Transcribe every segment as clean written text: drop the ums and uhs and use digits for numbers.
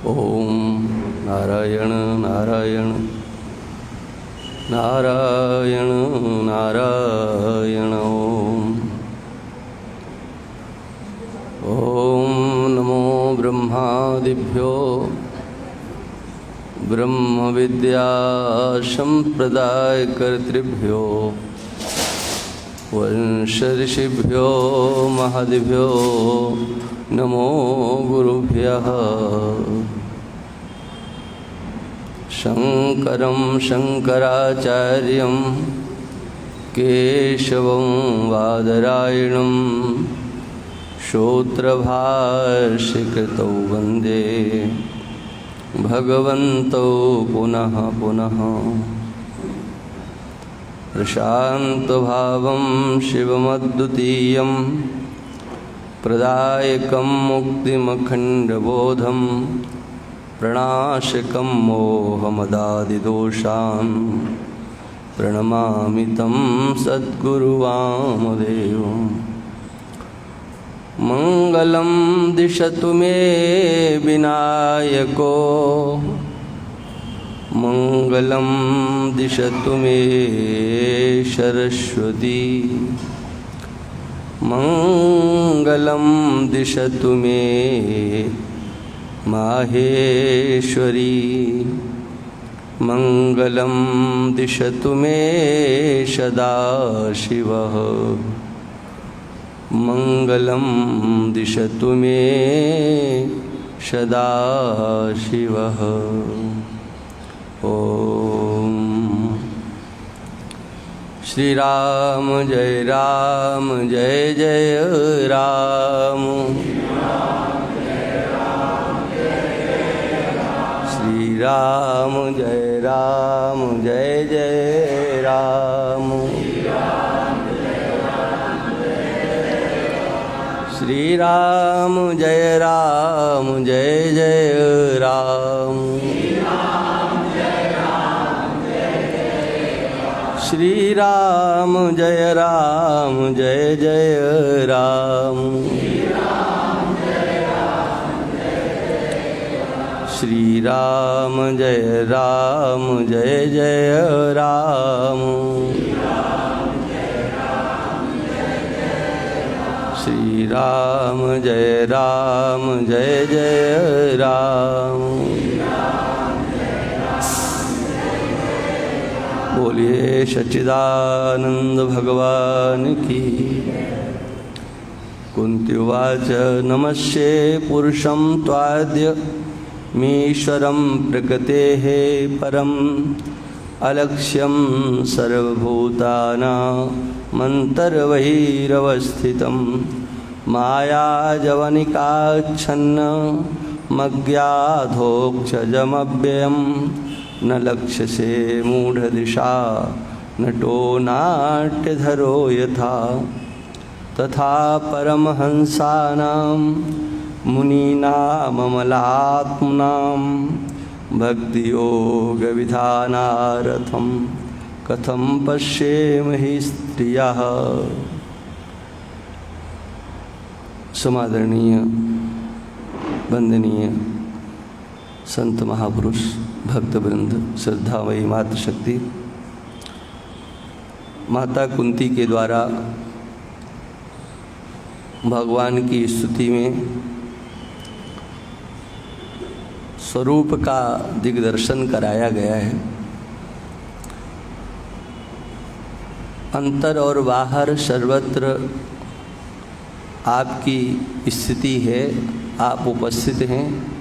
ओम नारायण नारायण नारायण नारायण ओम नमो ब्रह्मादिभ्यो ब्रह्म विद्या संप्रदायकर्तृभ्यो वंश ऋषिभ्यो महदिभ्यो नमो गुरुभ्यः। शंकरं शंकराचार्यं केशवं बादरायणं सूत्रभाष्यकृतौ वन्दे भगवन्तौ पुनः पुनः। प्रशान्तभावं शिवमद्वितीयं प्रदायकं मुक्तिमखण्डबोधं प्रणाशकं मोहमदादिदोषान् प्रणमामि तं सद्गुरुवामदेवं। मङ्गलं दिशतु मे विनायको मङ्गलं दिशतु मे सरस्वती मङ्गलं दिशतु मे माहेश्वरी मङ्गलं दिशतु मे सदाशिवः मङ्गलं दिशतु मे सदाशिवः। ओम श्री राम जय जय राम। श्री राम जय जय राम। श्री राम जय जय राम। श्री राम जय जय राम। श्री राम जय जय राम। श्री राम जय जय राम। बोलिए सच्चिदानंद भगवान की। कुंती उवाच नमस्ये पुरुषं त्वाद्य मीश्वरं प्रकृतेः परम् अलक्ष्यं सर्वभूतानामन्तर्बहिरवस्थितं मायाजवनिकाच्छन्न मज्ञाधोक्षजमव्ययम् न लक्ष्यसे मूढ़दिशा नटो नाट्यधरो यथा तथा परमहंसानां मुनीनाममलात्मनां भक्तियोगविधानारथं कथं पश्येमहि स्त्रियः। समादरणीय वंदनीय संत महापुरुष भक्तवृंद श्रद्धामयी मातृशक्ति, माता कुंती के द्वारा भगवान की स्तुति में स्वरूप का दिग्दर्शन कराया गया है। अंतर और बाहर सर्वत्र आपकी स्थिति है, आप उपस्थित हैं,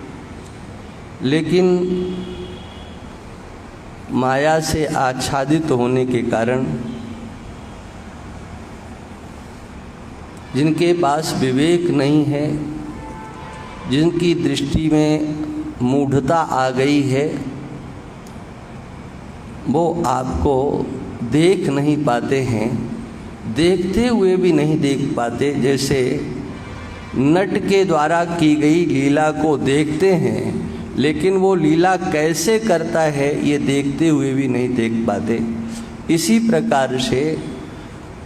लेकिन माया से आच्छादित होने के कारण जिनके पास विवेक नहीं है, जिनकी दृष्टि में मूढ़ता आ गई है, वो आपको देख नहीं पाते हैं, देखते हुए भी नहीं देख पाते। जैसे नट के द्वारा की गई लीला को देखते हैं, लेकिन वो लीला कैसे करता है ये देखते हुए भी नहीं देख पाते। इसी प्रकार से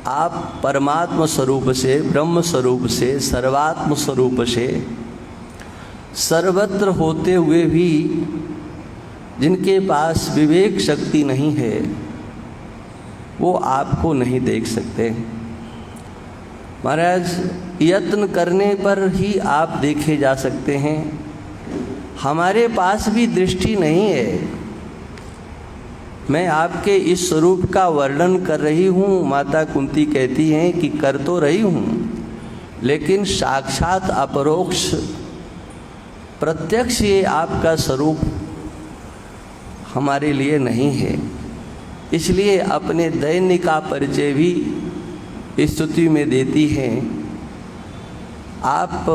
आप परमात्म स्वरूप से, ब्रह्म स्वरूप से, सर्वात्म स्वरूप से सर्वत्र होते हुए भी जिनके पास विवेक शक्ति नहीं है वो आपको नहीं देख सकते। महाराज, यत्न करने पर ही आप देखे जा सकते हैं। हमारे पास भी दृष्टि नहीं है। मैं आपके इस स्वरूप का वर्णन कर रही हूँ, माता कुंती कहती हैं कि कर तो रही हूँ, लेकिन साक्षात अपरोक्ष प्रत्यक्ष ये आपका स्वरूप हमारे लिए नहीं है। इसलिए अपने दैन्य का परिचय भी इस स्तुति में देती हैं। आप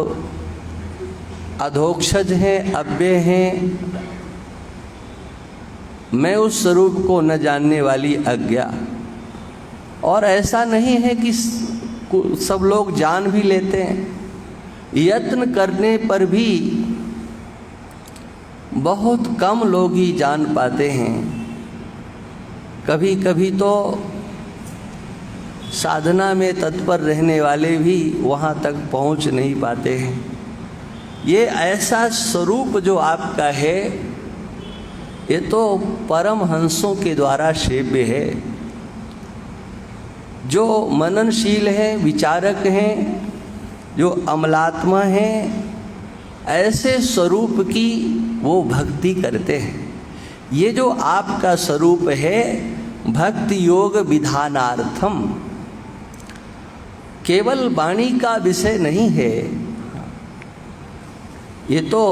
अधोक्षज हैं, अव्यय हैं, मैं उस स्वरूप को न जानने वाली अज्ञा। और ऐसा नहीं है कि सब लोग जान भी लेते हैं, यत्न करने पर भी बहुत कम लोग ही जान पाते हैं। कभी कभी तो साधना में तत्पर रहने वाले भी वहाँ तक पहुँच नहीं पाते हैं। ये ऐसा स्वरूप जो आपका है, ये तो परमहंसों के द्वारा सेव्य है। जो मननशील हैं, विचारक हैं, जो अमलात्मा हैं, ऐसे स्वरूप की वो भक्ति करते हैं। ये जो आपका स्वरूप है, भक्ति योग विधानार्थम, केवल वाणी का विषय नहीं है। ये तो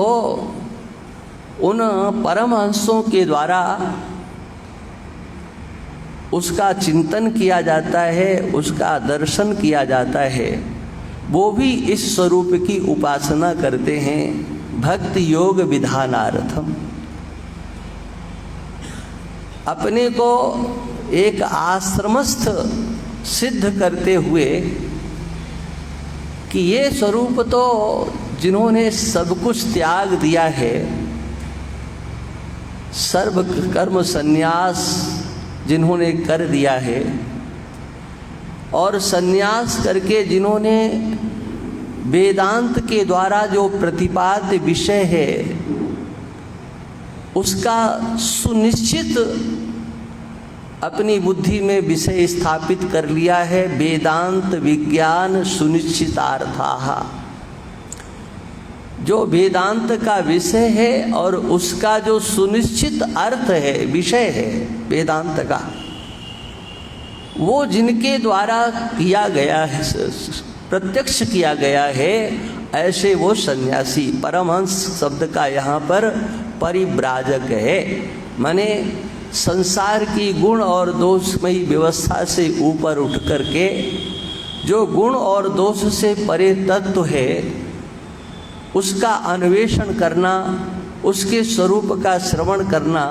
उन परमहंसों के द्वारा उसका चिंतन किया जाता है, उसका दर्शन किया जाता है। वो भी इस स्वरूप की उपासना करते हैं, भक्ति योग विधानार्थम। अपने को एक आश्रमस्थ सिद्ध करते हुए कि ये स्वरूप तो जिन्होंने सब कुछ त्याग दिया है, सर्व कर्म संन्यास जिन्होंने कर दिया है, और संन्यास करके जिन्होंने वेदांत के द्वारा जो प्रतिपाद्य विषय है उसका सुनिश्चित अपनी बुद्धि में विषय स्थापित कर लिया है। वेदांत विज्ञान सुनिश्चितार्थाः, जो वेदांत का विषय है और उसका जो सुनिश्चित अर्थ है, विषय है वेदांत का, वो जिनके द्वारा किया गया है, प्रत्यक्ष किया गया है, ऐसे वो सन्यासी। परमहंस शब्द का यहाँ पर परिव्राजक है, माने संसार की गुण और दोषमयी व्यवस्था से ऊपर उठ करके जो गुण और दोष से परे तत्व है उसका अन्वेषण करना, उसके स्वरूप का श्रवण करना,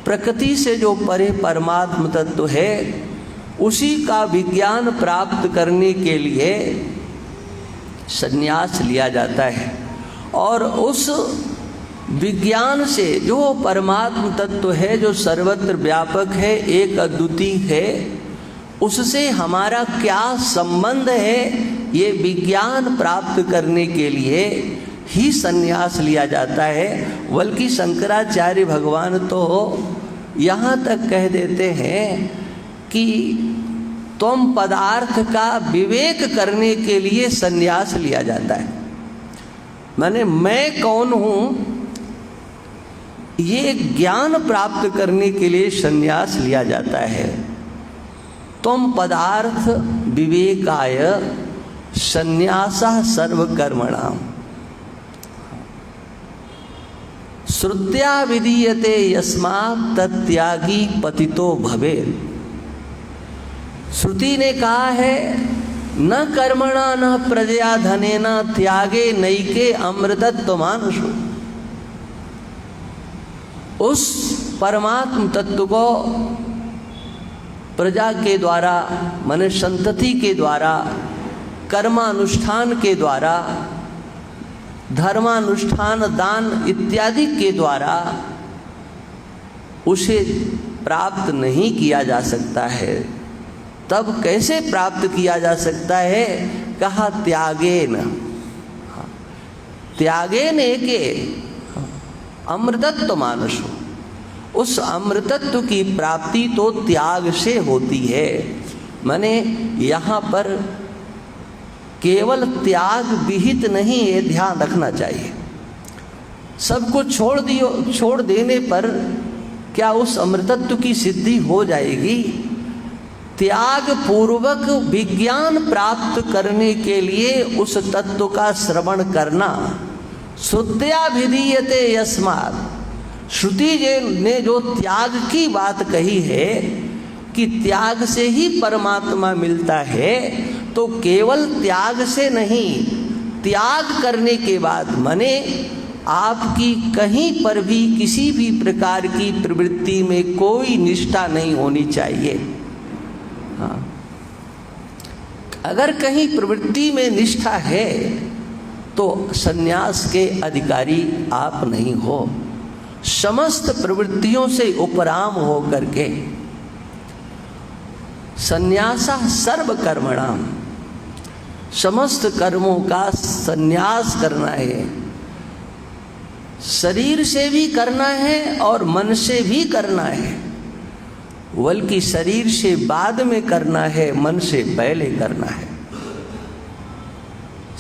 प्रकृति से जो परे परमात्म तत्व है उसी का विज्ञान प्राप्त करने के लिए संन्यास लिया जाता है। और उस विज्ञान से जो परमात्म तत्व है, जो सर्वत्र व्यापक है, एक अद्वितीय है, उससे हमारा क्या संबंध है, ये विज्ञान प्राप्त करने के लिए ही संन्यास लिया जाता है। बल्कि शंकराचार्य भगवान तो यहाँ तक कह देते हैं कि तुम पदार्थ का विवेक करने के लिए संन्यास लिया जाता है। माने मैं कौन हूँ, ये ज्ञान प्राप्त करने के लिए संन्यास लिया जाता है। तुम पदार्थ विवेकाय संन्यासः सर्वकर्मणाम् श्रुत्या विधीयते यस्मात् तत्यागी पतितो भवेत्। श्रुति ने कहा है न कर्मणा न प्रजया धनेन त्यागे नैके अमृतत्वमानुषु। उस परमात्म तत्व को प्रजा के द्वारा, मनुष्य संतति के द्वारा, कर्मानुष्ठान के द्वारा, धर्मानुष्ठान, दान इत्यादि के द्वारा उसे प्राप्त नहीं किया जा सकता है। तब कैसे प्राप्त किया जा सकता है? कहा त्यागेन। त्यागे नेके अमृतत्व मानसो। उस अमृतत्व की प्राप्ति तो त्याग से होती है। माने यहाँ पर केवल त्याग विहित नहीं, ये ध्यान रखना चाहिए। सब कुछ छोड़ देने पर क्या उस अमृतत्व की सिद्धि हो जाएगी? त्याग पूर्वक विज्ञान प्राप्त करने के लिए उस तत्व का श्रवण करना। श्रुत्याभिधीयते यस्मात्, श्रुति ने जो त्याग की बात कही है कि त्याग से ही परमात्मा मिलता है, तो केवल त्याग से नहीं, त्याग करने के बाद माने आपकी कहीं पर भी किसी भी प्रकार की प्रवृत्ति में कोई निष्ठा नहीं होनी चाहिए। हाँ, अगर कहीं प्रवृत्ति में निष्ठा है तो संन्यास के अधिकारी आप नहीं हो। समस्त प्रवृत्तियों से उपराम हो करके संन्यासा सर्व कर्मणाम, समस्त कर्मों का संन्यास करना है। शरीर से भी करना है और मन से भी करना है, बल्कि शरीर से बाद में करना है, मन से पहले करना है।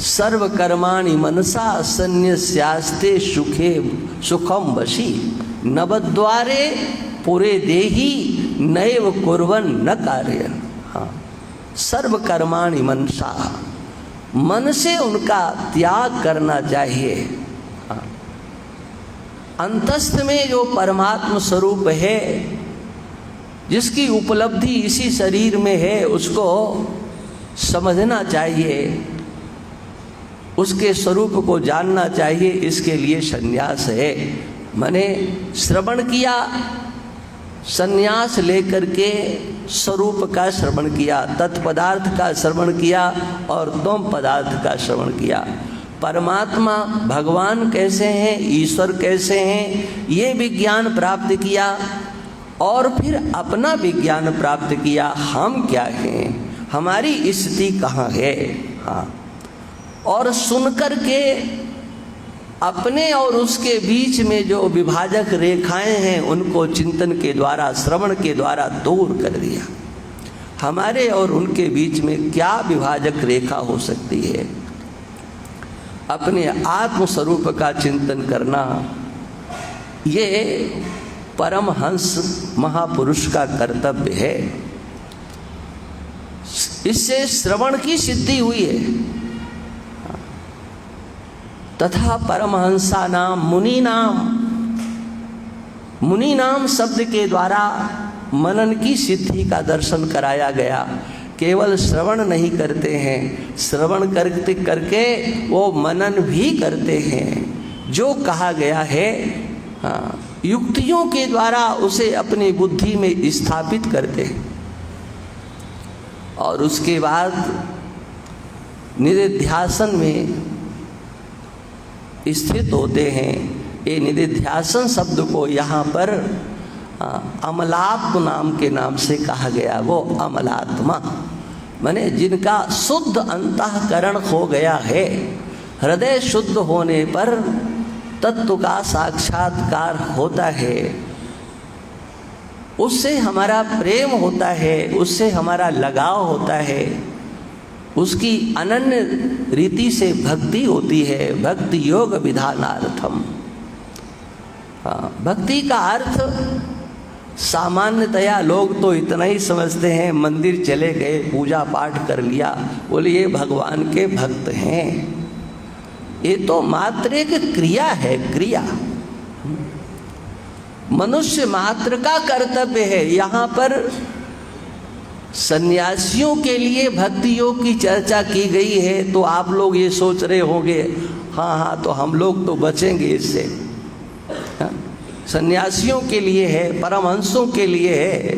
सर्व कर्माणि मनसा संन्यस्यास्ते सुखे सुखम वशी, नवद्वारे पुरे देही नैव कुर्वन् न कार्य। हाँ, सर्व कर्माणि मनसा, मन से उनका त्याग करना चाहिए। हाँ, अंतस्थ में जो परमात्म स्वरूप है, जिसकी उपलब्धि इसी शरीर में है, उसको समझना चाहिए, उसके स्वरूप को जानना चाहिए। इसके लिए संन्यास है। मैंने श्रवण किया, संन्यास लेकर के स्वरूप का श्रवण किया, तत्पदार्थ का श्रवण किया और तुम पदार्थ का श्रवण किया। परमात्मा भगवान कैसे हैं, ईश्वर कैसे हैं, ये विज्ञान प्राप्त किया और फिर अपना विज्ञान प्राप्त किया। हम क्या हैं, हमारी स्थिति कहाँ है। हाँ, और सुनकर के अपने और उसके बीच में जो विभाजक रेखाएं हैं, उनको चिंतन के द्वारा, श्रवण के द्वारा दूर कर दिया। हमारे और उनके बीच में क्या विभाजक रेखा हो सकती है? अपने आत्म स्वरूप का चिंतन करना, ये परमहंस महापुरुष का कर्तव्य है। इससे श्रवण की सिद्धि हुई है। तथा परमहंसा नाम मुनि नाम शब्द के द्वारा मनन की सिद्धि का दर्शन कराया गया। केवल श्रवण नहीं करते हैं, श्रवण करते करके वो मनन भी करते हैं। जो कहा गया है, हाँ, युक्तियों के द्वारा उसे अपनी बुद्धि में स्थापित करते हैं और उसके बाद निधिध्यासन में स्थित होते हैं। ये निधिध्यासन शब्द को यहाँ पर अमलात्म नाम के नाम से कहा गया। वो अमलात्मा माने जिनका शुद्ध अंतःकरण हो गया है। हृदय शुद्ध होने पर तत्व का साक्षात्कार होता है, उससे हमारा प्रेम होता है, उससे हमारा लगाव होता है, उसकी अनन्य रीति से भक्ति होती है। भक्ति योग विधानार्थम। भक्ति का अर्थ सामान्यतया लोग तो इतना ही समझते हैं, मंदिर चले गए, पूजा पाठ कर लिया, बोले ये भगवान के भक्त हैं। ये तो मात्र एक क्रिया है, क्रिया। मनुष्य मात्र का कर्तव्य है। यहाँ पर सन्यासियों के लिए भक्ति योग की चर्चा की गई है, तो आप लोग ये सोच रहे होंगे, हाँ तो हम लोग तो बचेंगे इससे। हाँ? सन्यासियों के लिए है, परमहंसों के लिए है।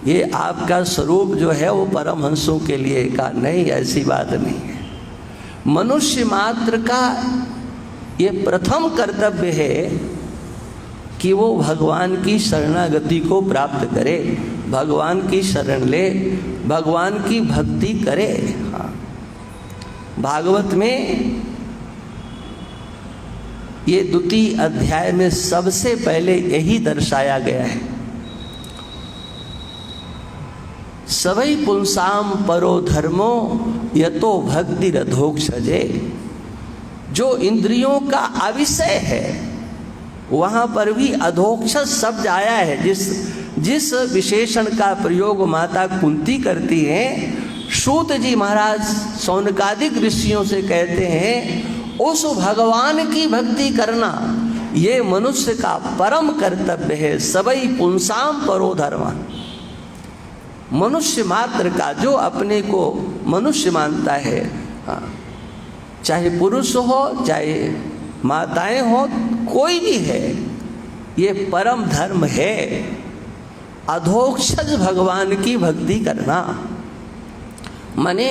ये आपका स्वरूप जो है वो परमहंसों के लिए का नहीं, ऐसी बात नहीं है। मनुष्य मात्र का ये प्रथम कर्तव्य है कि वो भगवान की शरणागति को प्राप्त करे, भगवान की शरण ले, भगवान की भक्ति करे। हाँ, भागवत में ये द्वितीय अध्याय में सबसे पहले यही दर्शाया गया है। सवै पुंसाम परो धर्मो यतो भक्ति रधोक्षजे। जो इंद्रियों का अविषय है वहाँ पर भी अधोक्षज शब्द आया है। जिस विशेषण का प्रयोग माता कुंती करती हैं, सूत जी महाराज सौनकादिक ऋषियों से कहते हैं उस भगवान की भक्ति करना ये मनुष्य का परम कर्तव्य है। सवै पुंसाम परो धर्म। मनुष्य मात्र का, जो अपने को मनुष्य मानता है, हाँ, चाहे पुरुष हो चाहे माताएं हो, कोई भी है, ये परम धर्म है अधोक्षज भगवान की भक्ति करना। माने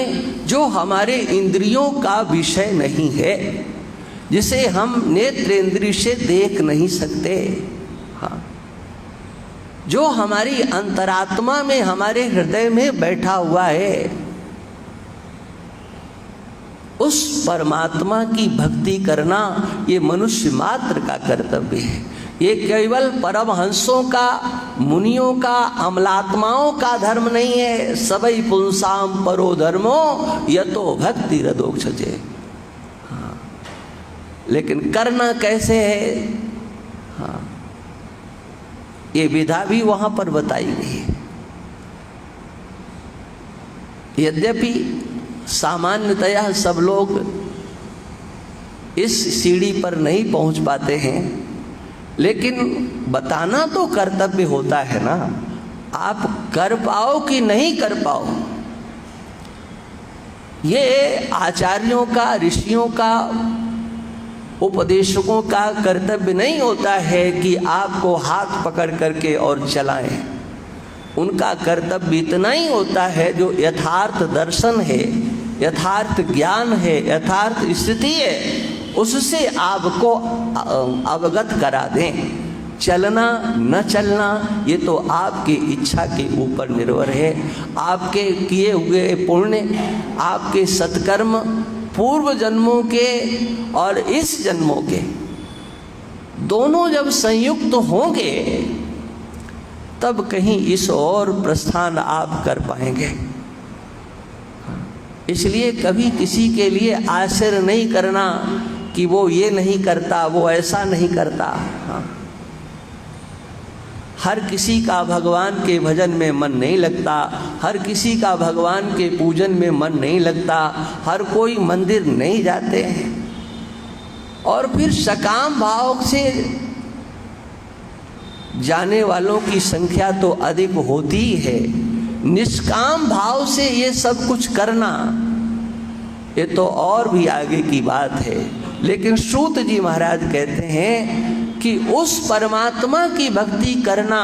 जो हमारे इंद्रियों का विषय नहीं है, जिसे हम नेत्रेंद्रिय से देख नहीं सकते, हाँ, जो हमारी अंतरात्मा में, हमारे हृदय में बैठा हुआ है, उस परमात्मा की भक्ति करना ये मनुष्य मात्र का कर्तव्य है। ये केवल परमहंसों का, मुनियों का, अमलात्माओं का धर्म नहीं है। सवै पुंसाम परो धर्मो यतो भक्ति रधोक्षजे। हाँ, लेकिन करना कैसे है, हाँ, ये विधा भी वहां पर बताई गई है। यद्यपि सामान्यतया सब लोग इस सीढ़ी पर नहीं पहुंच पाते हैं, लेकिन बताना तो कर्तव्य होता है ना। आप कर पाओ कि नहीं कर पाओ, ये आचार्यों का, ऋषियों का, उपदेशकों का कर्तव्य नहीं होता है कि आपको हाथ पकड़ करके और चलाएं। उनका कर्तव्य इतना ही होता है जो यथार्थ दर्शन है, यथार्थ ज्ञान है, यथार्थ स्थिति है, उससे आपको अवगत करा दें। चलना न चलना ये तो आपकी इच्छा के ऊपर निर्भर है। आपके किए हुए पुण्य, आपके सत्कर्म, पूर्व जन्मों के और इस जन्मों के दोनों जब संयुक्त होंगे तब कहीं इस और प्रस्थान आप कर पाएंगे। इसलिए कभी किसी के लिए आश्चर्य नहीं करना कि वो ये नहीं करता, वो ऐसा नहीं करता। हाँ, हर किसी का भगवान के भजन में मन नहीं लगता, हर किसी का भगवान के पूजन में मन नहीं लगता, हर कोई मंदिर नहीं जाते हैं। और फिर सकाम भाव से जाने वालों की संख्या तो अधिक होती ही है। निष्काम भाव से ये सब कुछ करना ये तो और भी आगे की बात है। लेकिन सूत जी महाराज कहते हैं कि उस परमात्मा की भक्ति करना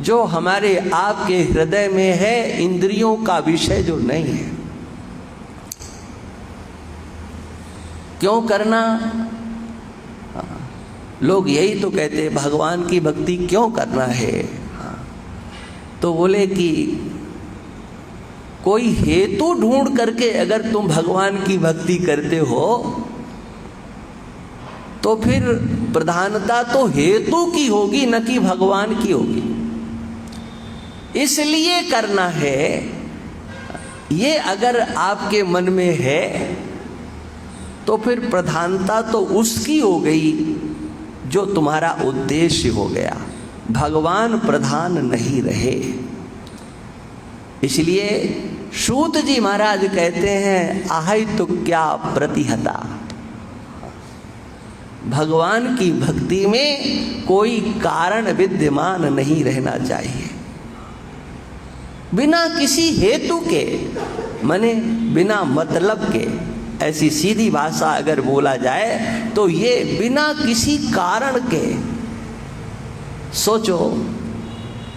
जो हमारे आपके हृदय में है, इंद्रियों का विषय जो नहीं है। क्यों करना? लोग यही तो कहते हैं भगवान की भक्ति क्यों करना है। तो बोले कि कोई हेतु ढूंढ करके अगर तुम भगवान की भक्ति करते हो तो फिर प्रधानता तो हेतु की होगी न कि भगवान की होगी। इसलिए करना है, ये अगर आपके मन में है तो फिर प्रधानता तो उसकी हो गई जो तुम्हारा उद्देश्य हो गया, भगवान प्रधान नहीं रहे। इसलिए सूत जी महाराज कहते हैं आहै तो क्या प्रतिहता। भगवान की भक्ति में कोई कारण विद्यमान नहीं रहना चाहिए। बिना किसी हेतु के, माने बिना मतलब के, ऐसी सीधी भाषा अगर बोला जाए तो ये बिना किसी कारण के, सोचो,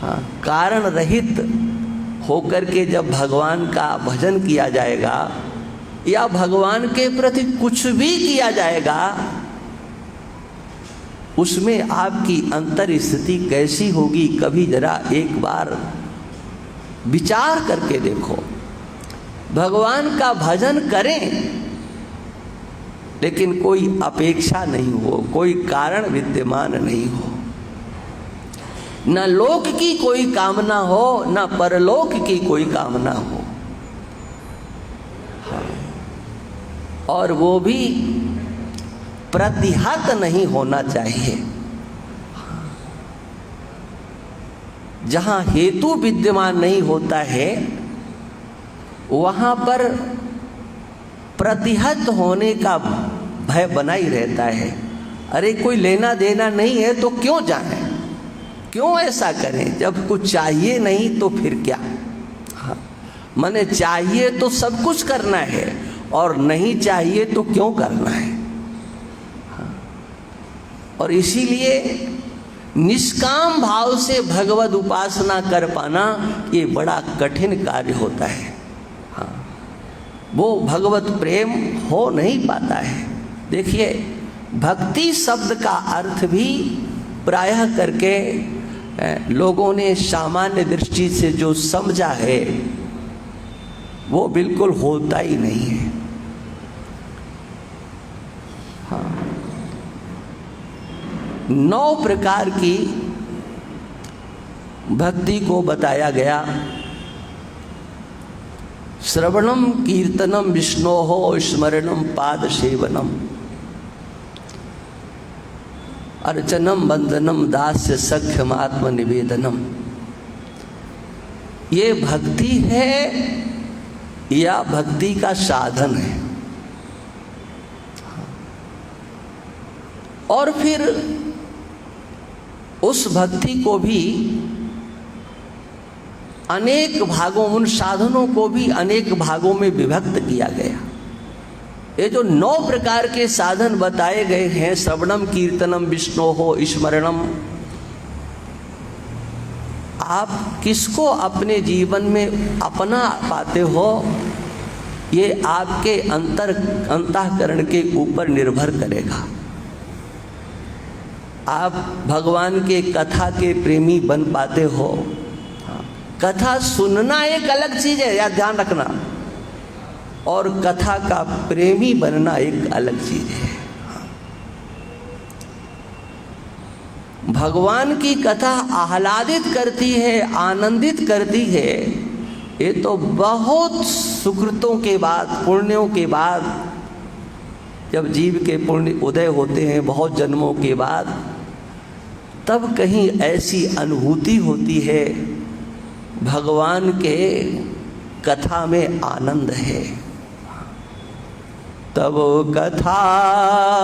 हाँ, कारण रहित होकर के जब भगवान का भजन किया जाएगा या भगवान के प्रति कुछ भी किया जाएगा, उसमें आपकी अंतर स्थिति कैसी होगी कभी जरा एक बार विचार करके देखो। भगवान का भजन करें लेकिन कोई अपेक्षा नहीं हो, कोई कारण विद्यमान नहीं हो, न लोक की कोई कामना हो, न परलोक की कोई कामना हो, और वो भी प्रतिहत नहीं होना चाहिए। जहां हेतु विद्यमान नहीं होता है वहां पर प्रतिहत होने का भय बना ही रहता है। अरे कोई लेना देना नहीं है तो क्यों जाए, क्यों ऐसा करें, जब कुछ चाहिए नहीं तो फिर क्या। हाँ, माने चाहिए तो सब कुछ करना है और नहीं चाहिए तो क्यों करना है। हाँ, और इसीलिए निष्काम भाव से भगवद उपासना कर पाना ये बड़ा कठिन कार्य होता है। हाँ, वो भगवत प्रेम हो नहीं पाता है। देखिए, भक्ति शब्द का अर्थ भी प्रायः करके लोगों ने सामान्य दृष्टि से जो समझा है वो बिल्कुल होता ही नहीं है। हाँ, 9 प्रकार की भक्ति को बताया गया। श्रवणम कीर्तनम विष्णोः स्मरणम पाद सेवनम अर्चनम वंदनम दास्य सख्यम आत्मनिवेदनम। ये भक्ति है या भक्ति का साधन है। और फिर उस भक्ति को भी अनेक भागों, उन साधनों को भी अनेक भागों में विभक्त किया गया। ये जो 9 प्रकार के साधन बताए गए हैं, श्रवणम कीर्तनम विष्णोः स्मरणम, आप किसको अपने जीवन में अपना पाते हो ये आपके अंतःकरण के ऊपर निर्भर करेगा। आप भगवान के कथा के प्रेमी बन पाते हो। कथा सुनना एक अलग चीज है, याद ध्यान रखना, और कथा का प्रेमी बनना एक अलग चीज है। भगवान की कथा आह्लादित करती है, आनंदित करती है, ये तो बहुत सुकृतों के बाद, पुण्यों के बाद, जब जीव के पुण्य उदय होते हैं बहुत जन्मों के बाद, तब कहीं ऐसी अनुभूति होती है भगवान के कथा में आनंद है। तब कथामृतम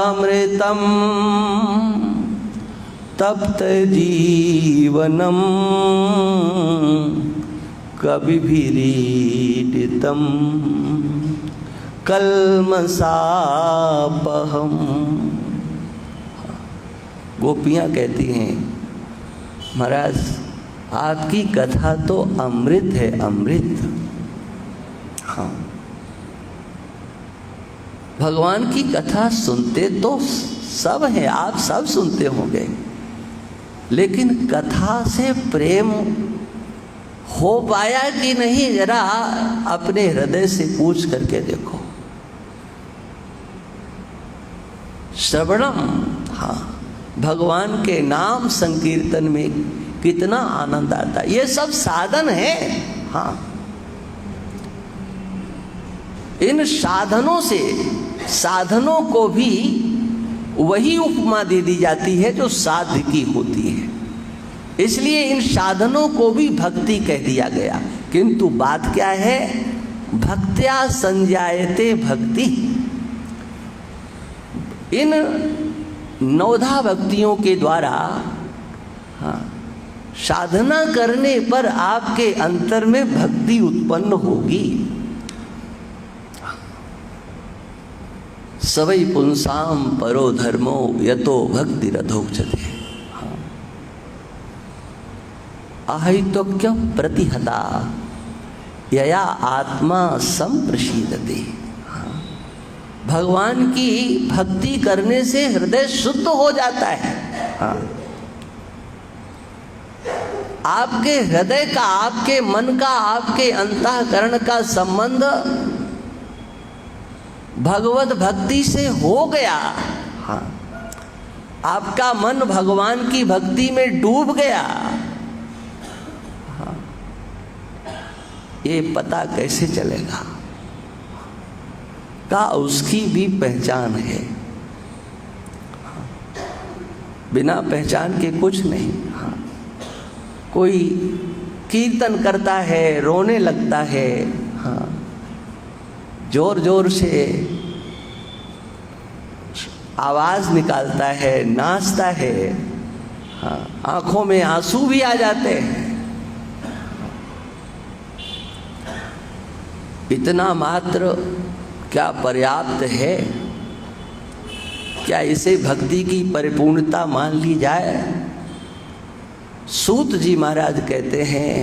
तप्त जीवनम कविभिरीडितम कल्मषापहम। गोपियाँ कहती हैं, महाराज आपकी कथा तो अमृत है, अमृत। हाँ, भगवान की कथा सुनते तो सब हैं, आप सब सुनते होंगे, लेकिन कथा से प्रेम हो पाया कि नहीं, जरा अपने हृदय से पूछ करके देखो। श्रवणम, हाँ, भगवान के नाम संकीर्तन में कितना आनंद आता है। ये सब साधन है। हाँ, इन साधनों से, साधनों को भी वही उपमा दे दी जाती है जो साध्य की होती है, इसलिए इन साधनों को भी भक्ति कह दिया गया। किंतु बात क्या है, भक्त्या संजायते भक्ति। इन 9 भक्तियों के द्वारा, हाँ, साधना करने पर आपके अंतर में भक्ति उत्पन्न होगी। सवै पुंसाम परो धर्मो यतो भक्ति रथोक्षते। आहितोक्यम प्रतिहता यया आत्मा संप्रशीदते। भगवान की भक्ति करने से हृदय शुद्ध हो जाता है। हाँ, आपके हृदय का, आपके मन का, आपके अंतःकरण का संबंध भगवत भक्ति से हो गया, हाँ, आपका मन भगवान की भक्ति में डूब गया, हाँ, ये पता कैसे चलेगा? का उसकी भी पहचान है, बिना पहचान के कुछ नहीं। हाँ, कोई कीर्तन करता है, रोने लगता है, हाँ, जोर जोर से आवाज निकालता है, नाचता है, हाँ, आंखों में आंसू भी आ जाते हैं। इतना मात्र क्या पर्याप्त है? क्या इसे भक्ति की परिपूर्णता मान ली जाए? सूत जी महाराज कहते हैं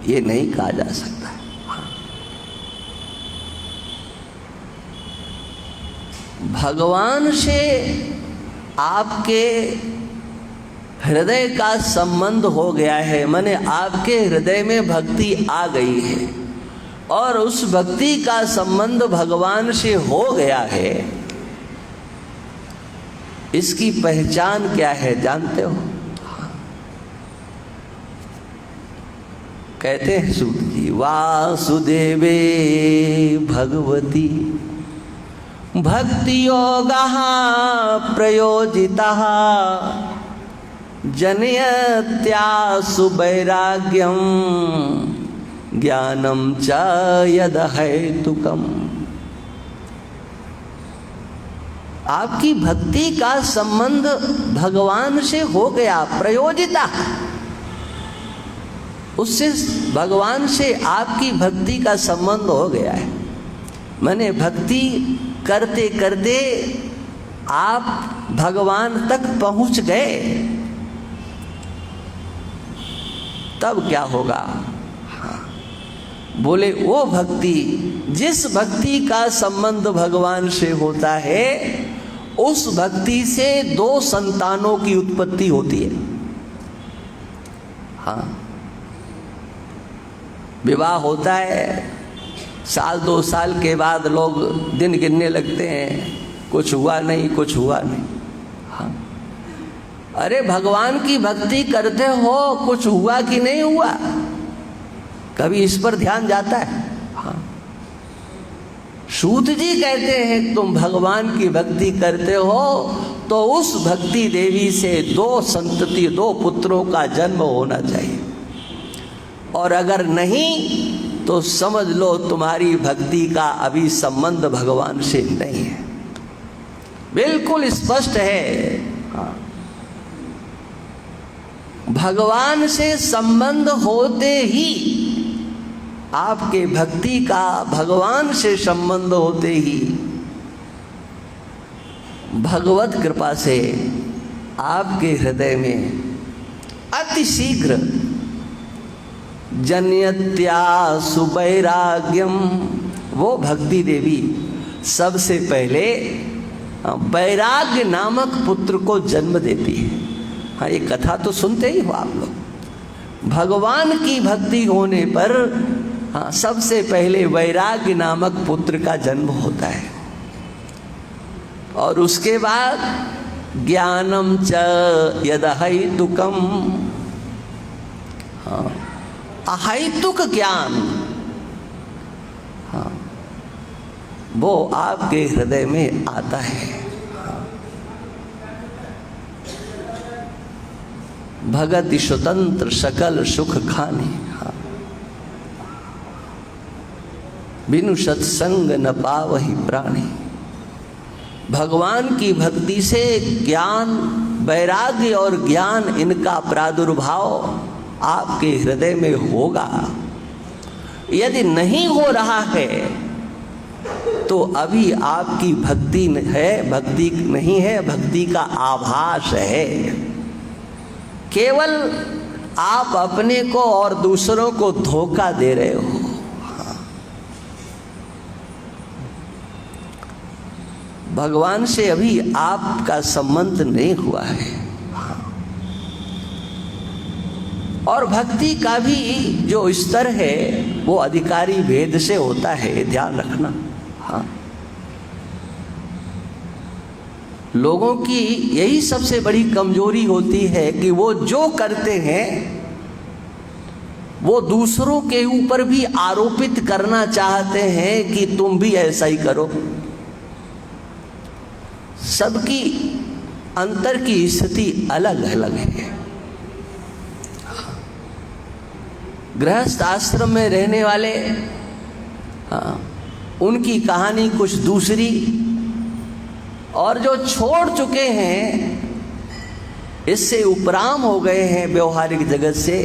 ये नहीं कहा जा सकता। भगवान से आपके हृदय का संबंध हो गया है, माने आपके हृदय में भक्ति आ गई है और उस भक्ति का संबंध भगवान से हो गया है। इसकी पहचान क्या है जानते हो? कहते हैं सूत जी, वासुदेवे भगवती भक्ति योगः प्रयोजितः जनयत्यासु वैराग्यम ज्ञानम च यद हेतुकम। आपकी भक्ति का संबंध भगवान से हो गया, प्रयोजिता, उससे भगवान से आपकी भक्ति का संबंध हो गया है। मैंने भक्ति करते करते आप भगवान तक पहुंच गए, तब क्या होगा? हाँ, बोले वो भक्ति, जिस भक्ति का संबंध भगवान से होता है उस भक्ति से दो संतानों की उत्पत्ति होती है। हाँ, विवाह होता है, साल 2 साल के बाद लोग दिन गिनने लगते हैं, कुछ हुआ नहीं, कुछ हुआ नहीं। हाँ, अरे भगवान की भक्ति करते हो, कुछ हुआ कि नहीं हुआ? कभी इस पर ध्यान जाता है? हाँ, सूत जी कहते हैं तुम भगवान की भक्ति करते हो तो उस भक्ति देवी से 2 संतति, 2 पुत्रों का जन्म होना चाहिए, और अगर नहीं तो समझ लो तुम्हारी भक्ति का अभी संबंध भगवान से नहीं है। बिल्कुल स्पष्ट है। हाँ, भगवान से संबंध होते ही, आपके भक्ति का भगवान से संबंध होते ही भगवत कृपा से आपके हृदय में अति शीघ्र जनयत्यासु वैराग्यम, वो भक्ति देवी सबसे पहले वैराग्य नामक पुत्र को जन्म देती है। हाँ, ये कथा तो सुनते ही हो आप लोग। भगवान की भक्ति होने पर हाँ, सबसे पहले वैराग्य नामक पुत्र का जन्म होता है, और उसके बाद ज्ञानम च यद हेतुकम, हाँ, अहेतुक ज्ञान, हाँ, वो आपके हृदय में आता है। हाँ, भगति स्वतंत्र सकल सुख खानी, हाँ, बिनु सत्संग न पावहि प्राणी। भगवान की भक्ति से ज्ञान, वैराग्य और ज्ञान, इनका प्रादुर्भाव आपके हृदय में होगा। यदि नहीं हो रहा है तो अभी आपकी भक्ति है, भक्ति नहीं है, भक्ति का आभास है। केवल आप अपने को और दूसरों को धोखा दे रहे हो। भगवान से अभी आपका संबंध नहीं हुआ है। और भक्ति का भी जो स्तर है वो अधिकारी भेद से होता है, ध्यान रखना। हाँ, लोगों की यही सबसे बड़ी कमजोरी होती है कि वो जो करते हैं वो दूसरों के ऊपर भी आरोपित करना चाहते हैं कि तुम भी ऐसा ही करो। सबकी अंतर की स्थिति अलग अलग है। गृहस्थ आश्रम में रहने वाले, उनकी कहानी कुछ दूसरी, और जो छोड़ चुके हैं, इससे उपराम हो गए हैं व्यवहारिक जगत से,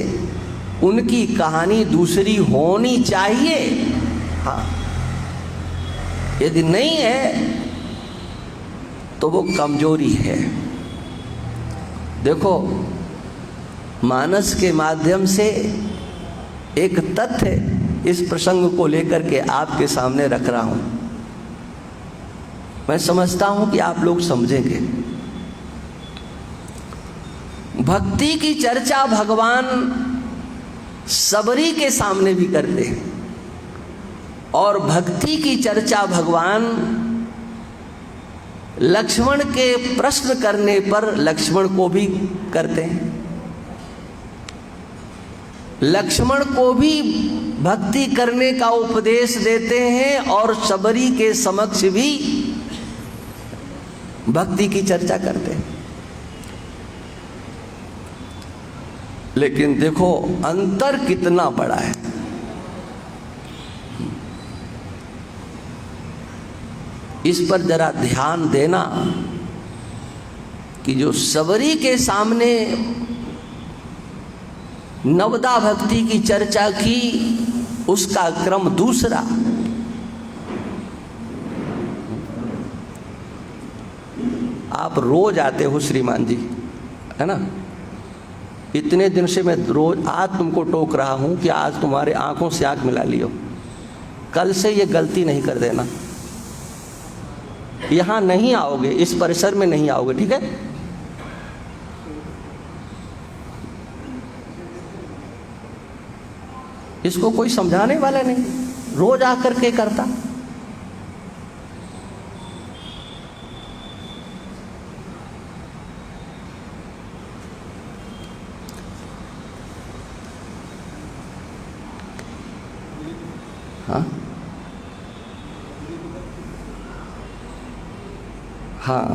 उनकी कहानी दूसरी होनी चाहिए। हाँ, यदि नहीं है तो वो कमजोरी है। देखो, मानस के माध्यम से एक तथ्य इस प्रसंग को लेकर के आपके सामने रख रहा हूं। मैं समझता हूं कि आप लोग समझेंगे। भक्ति की चर्चा भगवान सबरी के सामने भी करते हैं, और भक्ति की चर्चा भगवान लक्ष्मण के प्रश्न करने पर लक्ष्मण को भी करते हैं। लक्ष्मण को भी भक्ति करने का उपदेश देते हैं और सबरी के समक्ष भी भक्ति की चर्चा करते हैं। लेकिन देखो अंतर कितना बड़ा है। इस पर जरा ध्यान देना कि जो सबरी के सामने नवदा भक्ति की चर्चा की, उसका क्रम दूसरा। आप रोज आते हो श्रीमान जी, है ना? इतने दिन से मैं रोज आज तुमको टोक रहा हूं कि आज तुम्हारे आंखों से आंख मिला लियो। कल से ये गलती नहीं कर देना। यहां नहीं आओगे, इस परिसर में नहीं आओगे, ठीक है? इसको कोई समझाने वाला नहीं, रोज आकर के करता। हाँ हाँ,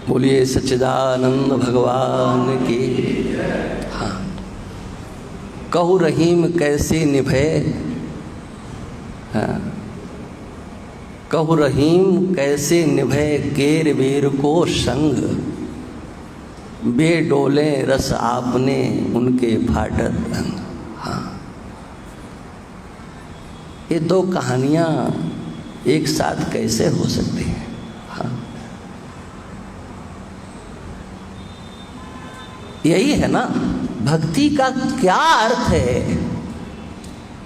बोलिए सच्चिदानंद भगवान की। हाँ, कहु रहीम कैसे निभे, हाँ, कहु रहीम कैसे निभे केर बेर को संग, बेडोले रस आपने उनके फाटत अंग। हाँ, ये दो कहानियां एक साथ कैसे हो सकती हैं? हाँ, यही है ना भक्ति का क्या अर्थ है।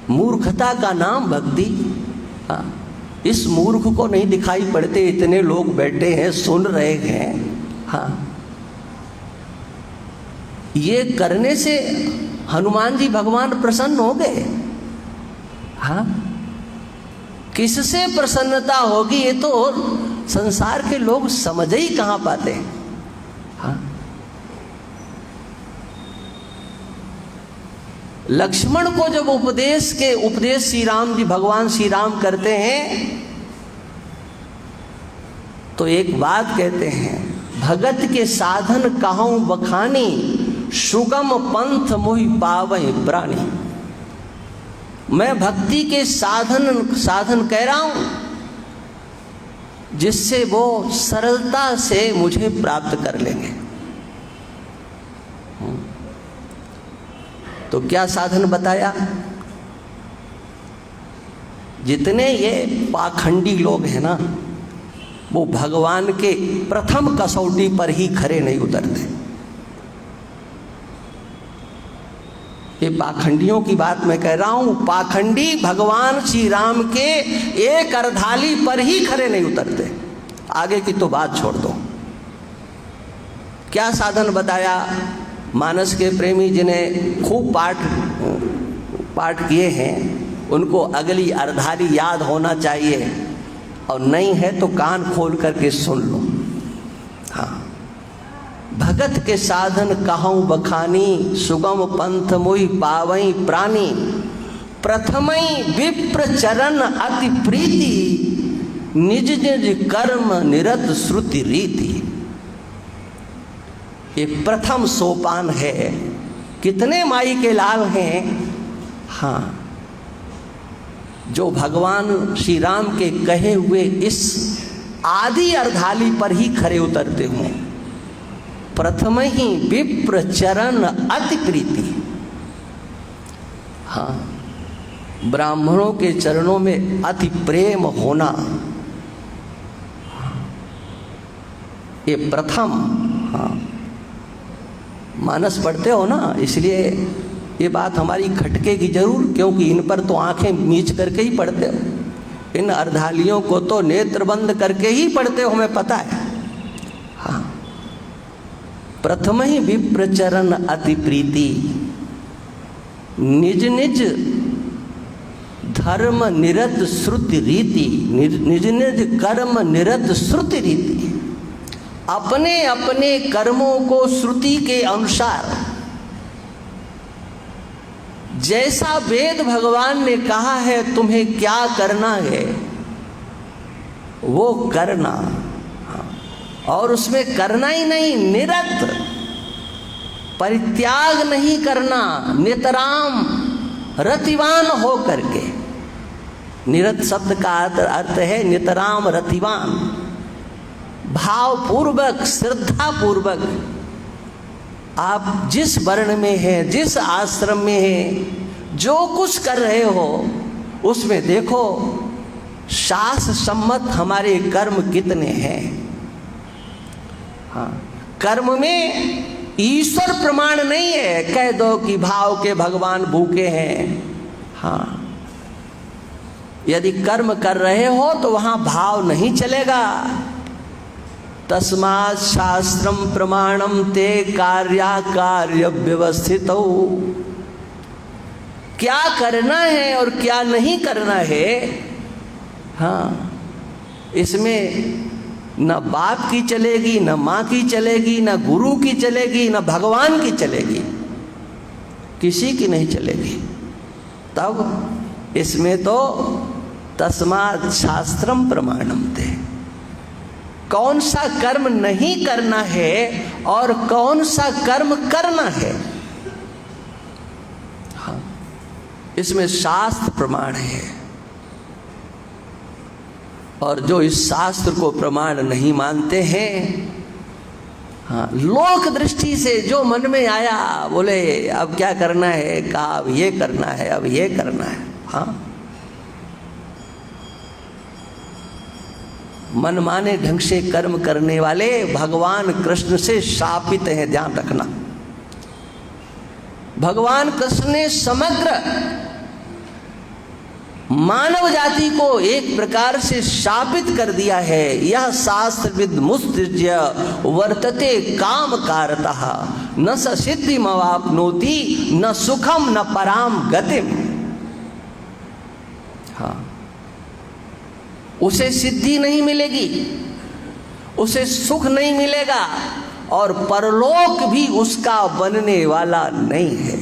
मूर्खता का नाम भक्ति। हाँ, इस मूर्ख को नहीं दिखाई पड़ते, इतने लोग बैठे हैं सुन रहे हैं। हाँ, ये करने से हनुमान जी भगवान प्रसन्न हो गए। हाँ, किससे प्रसन्नता होगी ये तो संसार के लोग समझ ही कहां पाते हैं। हाँ, लक्ष्मण को जब उपदेश श्री राम जी भगवान श्री राम करते हैं तो एक बात कहते हैं, भगत के साधन कहूं बखानी, सुगम पंथ मोहि पावहि प्राणी। मैं भक्ति के साधन कह रहा हूं जिससे वो सरलता से मुझे प्राप्त कर लेंगे। तो क्या साधन बताया? जितने ये पाखंडी लोग हैं ना, वो भगवान के प्रथम कसौटी पर ही खरे नहीं उतरते। ये पाखंडियों की बात मैं कह रहा हूं। पाखंडी भगवान श्री राम के एक अर्धाली पर ही खरे नहीं उतरते। आगे की तो बात छोड़ दो। क्या साधन बताया? मानस के प्रेमी जिन्हें खूब पाठ किए हैं उनको अगली अर्धाली याद होना चाहिए। और नहीं है तो कान खोल करके सुन लो। हाँ, भगत के साधन कहूँ बखानी, सुगम पंथ मोहि पावई प्राणी, प्रथमई विप्र चरण अति प्रीति, निज निज कर्म निरत श्रुति रीति। ये प्रथम सोपान है। कितने माई के लाल हैं। हाँ, जो भगवान श्री राम के कहे हुए इस आदि अर्धाली पर ही खरे उतरते हों। प्रथम ही विप्र चरण अति प्रीति। हाँ, ब्राह्मणों के चरणों में अति प्रेम होना, ये प्रथम। हाँ, मानस पढ़ते हो ना, इसलिए ये बात हमारी खटकेगी जरूर, क्योंकि इन पर तो आंखें मीच करके ही पढ़ते हो। इन अर्धालियों को तो नेत्र बंद करके ही पढ़ते हो, हमें पता है। हाँ, प्रथम ही विप्र चरण अति प्रीति, निज निज धर्म निरत श्रुति रीति, निज निज कर्म निरत श्रुति रीति। अपने अपने कर्मों को श्रुति के अनुसार, जैसा वेद भगवान ने कहा है तुम्हें क्या करना है वो करना। और उसमें करना ही नहीं, निरत, परित्याग नहीं करना, नितराम रतिवान हो करके। निरत शब्द का अर्थ है नितराम रतिवान, भावपूर्वक श्रद्धा पूर्वक। आप जिस वर्ण में हैं, जिस आश्रम में हैं, जो कुछ कर रहे हो उसमें देखो शास्त्र सम्मत हमारे कर्म कितने हैं। हाँ, कर्म में ईश्वर प्रमाण नहीं है। कह दो कि भाव के भगवान भूखे हैं। हाँ, यदि कर्म कर रहे हो तो वहां भाव नहीं चलेगा। तस्मात् शास्त्रम प्रमाणम ते कार्य व्यवस्थित हो। क्या करना है और क्या नहीं करना है, हाँ, इसमें न बाप की चलेगी, न माँ की चलेगी, न गुरु की चलेगी, न भगवान की चलेगी, किसी की नहीं चलेगी। तब इसमें तो तस्मात् शास्त्रम प्रमाणम ते, कौन सा कर्म नहीं करना है और कौन सा कर्म करना है, हाँ, इसमें शास्त्र प्रमाण है। और जो इस शास्त्र को प्रमाण नहीं मानते हैं, हाँ, लोक दृष्टि से जो मन में आया बोले अब क्या करना है, कहा अब ये करना है, अब ये करना है। हाँ, मनमाने ढंग से कर्म करने वाले भगवान कृष्ण से शापित हैं, ध्यान रखना। भगवान कृष्ण ने समग्र मानव जाति को एक प्रकार से शापित कर दिया है। यह शास्त्रविद मुत्सृज्य वर्तते काम कारतः, न स सिद्धिमवाप्नोति न सुखम न पराम गतिम। हाँ, उसे सिद्धि नहीं मिलेगी, उसे सुख नहीं मिलेगा और परलोक भी उसका बनने वाला नहीं है।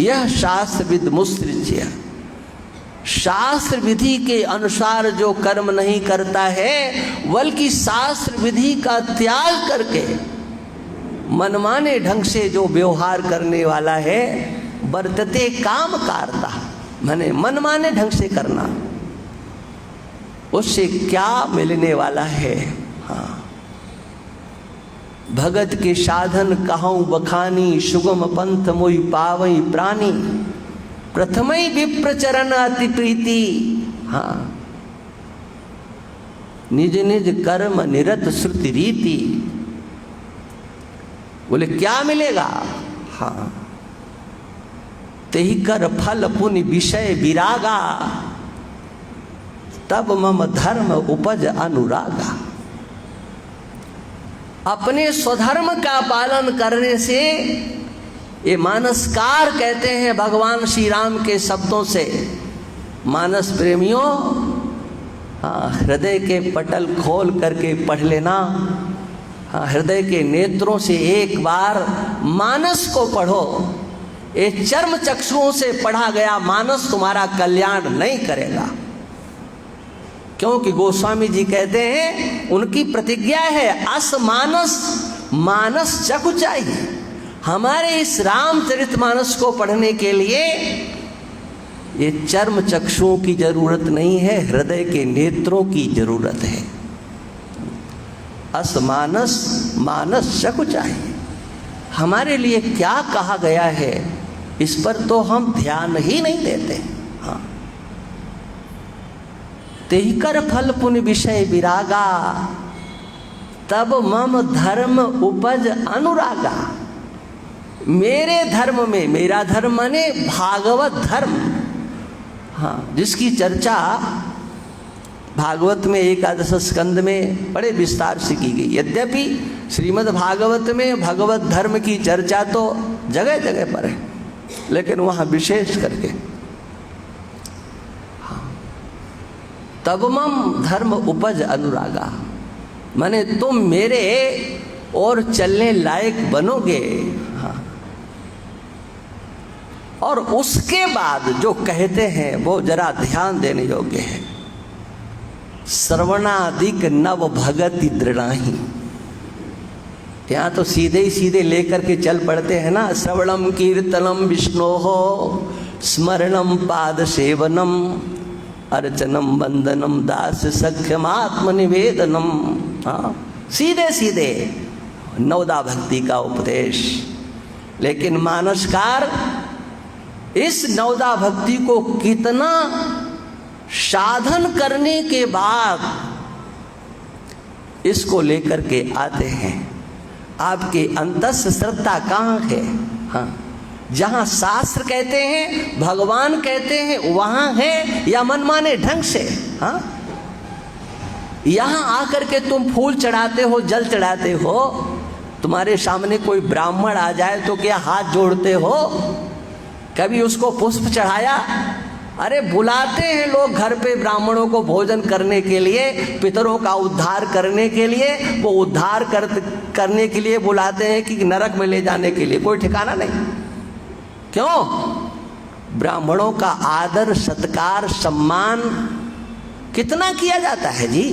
यह शास्त्रविद मुत्सृज्य, शास्त्र विधि के अनुसार जो कर्म नहीं करता है बल्कि शास्त्र विधि का त्याग करके मनमाने ढंग से जो व्यवहार करने वाला है, वर्तते काम कारता, माने मनमाने ढंग से करना, उससे क्या मिलने वाला है। हाँ, भगत के साधन कहूँ बखानी, सुगम पंथ मोहि पावई प्राणी, प्रथमई विप्र चरण अति प्रीति। हाँ, निज निज कर्म निरत श्रुति रीति। बोले क्या मिलेगा, हाँ, तेहि कर फल पुण्य विषय विरागा, तब मम धर्म उपज अनुरागा। अपने स्वधर्म का पालन करने से, ये मानसकार कहते हैं भगवान श्री राम के शब्दों से। मानस प्रेमियों, हाँ, हृदय के पटल खोल करके पढ़ लेना। हाँ, हृदय के नेत्रों से एक बार मानस को पढ़ो। ये चर्म चक्षुओं से पढ़ा गया मानस तुम्हारा कल्याण नहीं करेगा, क्योंकि गोस्वामी जी कहते हैं, उनकी प्रतिज्ञा है, अस मानस मानस चखु चाहिए। हमारे इस रामचरितमानस को पढ़ने के लिए ये चर्म चक्षुओं की जरूरत नहीं है, हृदय के नेत्रों की जरूरत है। अस मानस मानस चखु चाहिए। हमारे लिए क्या कहा गया है इस पर तो हम ध्यान ही नहीं देते। हाँ, तेहिकर फल पुण्य विषय विरागा, तब मम धर्म उपज अनुरागा। मेरे धर्म में, मेरा धर्म माने भागवत धर्म, हाँ, जिसकी चर्चा भागवत में एकादश स्कंद में बड़े विस्तार से की गई। यद्यपि श्रीमद् भागवत में भगवत धर्म की चर्चा तो जगह जगह पर है, लेकिन वहाँ विशेष करके तब मम धर्म उपज अनुरागा, माने तुम मेरे और चलने लायक बनोगे। हाँ, और उसके बाद जो कहते हैं वो जरा ध्यान देने योग्य है। श्रवणादिक नव भगति दृढ़ाही, यहाँ तो सीधे ही सीधे लेकर के चल पड़ते हैं ना। श्रवणम कीर्तनम विष्णोः स्मरणम पाद सेवनम अर्चनम वंदनम दास सख्यमात्म निवेदनम। हाँ, सीधे सीधे नवदा भक्ति का उपदेश। लेकिन मानसकार इस नवदा भक्ति को कितना साधन करने के बाद इसको लेकर के आते हैं। आपके अंतस श्रद्धा कहाँ है? हाँ, जहाँ शास्त्र कहते हैं, भगवान कहते हैं, वहाँ है या मनमाने ढंग से? हाँ, यहाँ आकर के तुम फूल चढ़ाते हो, जल चढ़ाते हो, तुम्हारे सामने कोई ब्राह्मण आ जाए तो क्या हाथ जोड़ते हो? कभी उसको पुष्प चढ़ाया? अरे बुलाते हैं लोग घर पे ब्राह्मणों को भोजन करने के लिए, पितरों का उद्धार करने के लिए। वो उद्धार करने के लिए बुलाते हैं कि नरक में ले जाने के लिए? कोई ठिकाना नहीं। क्यों? ब्राह्मणों का आदर सत्कार सम्मान कितना किया जाता है जी।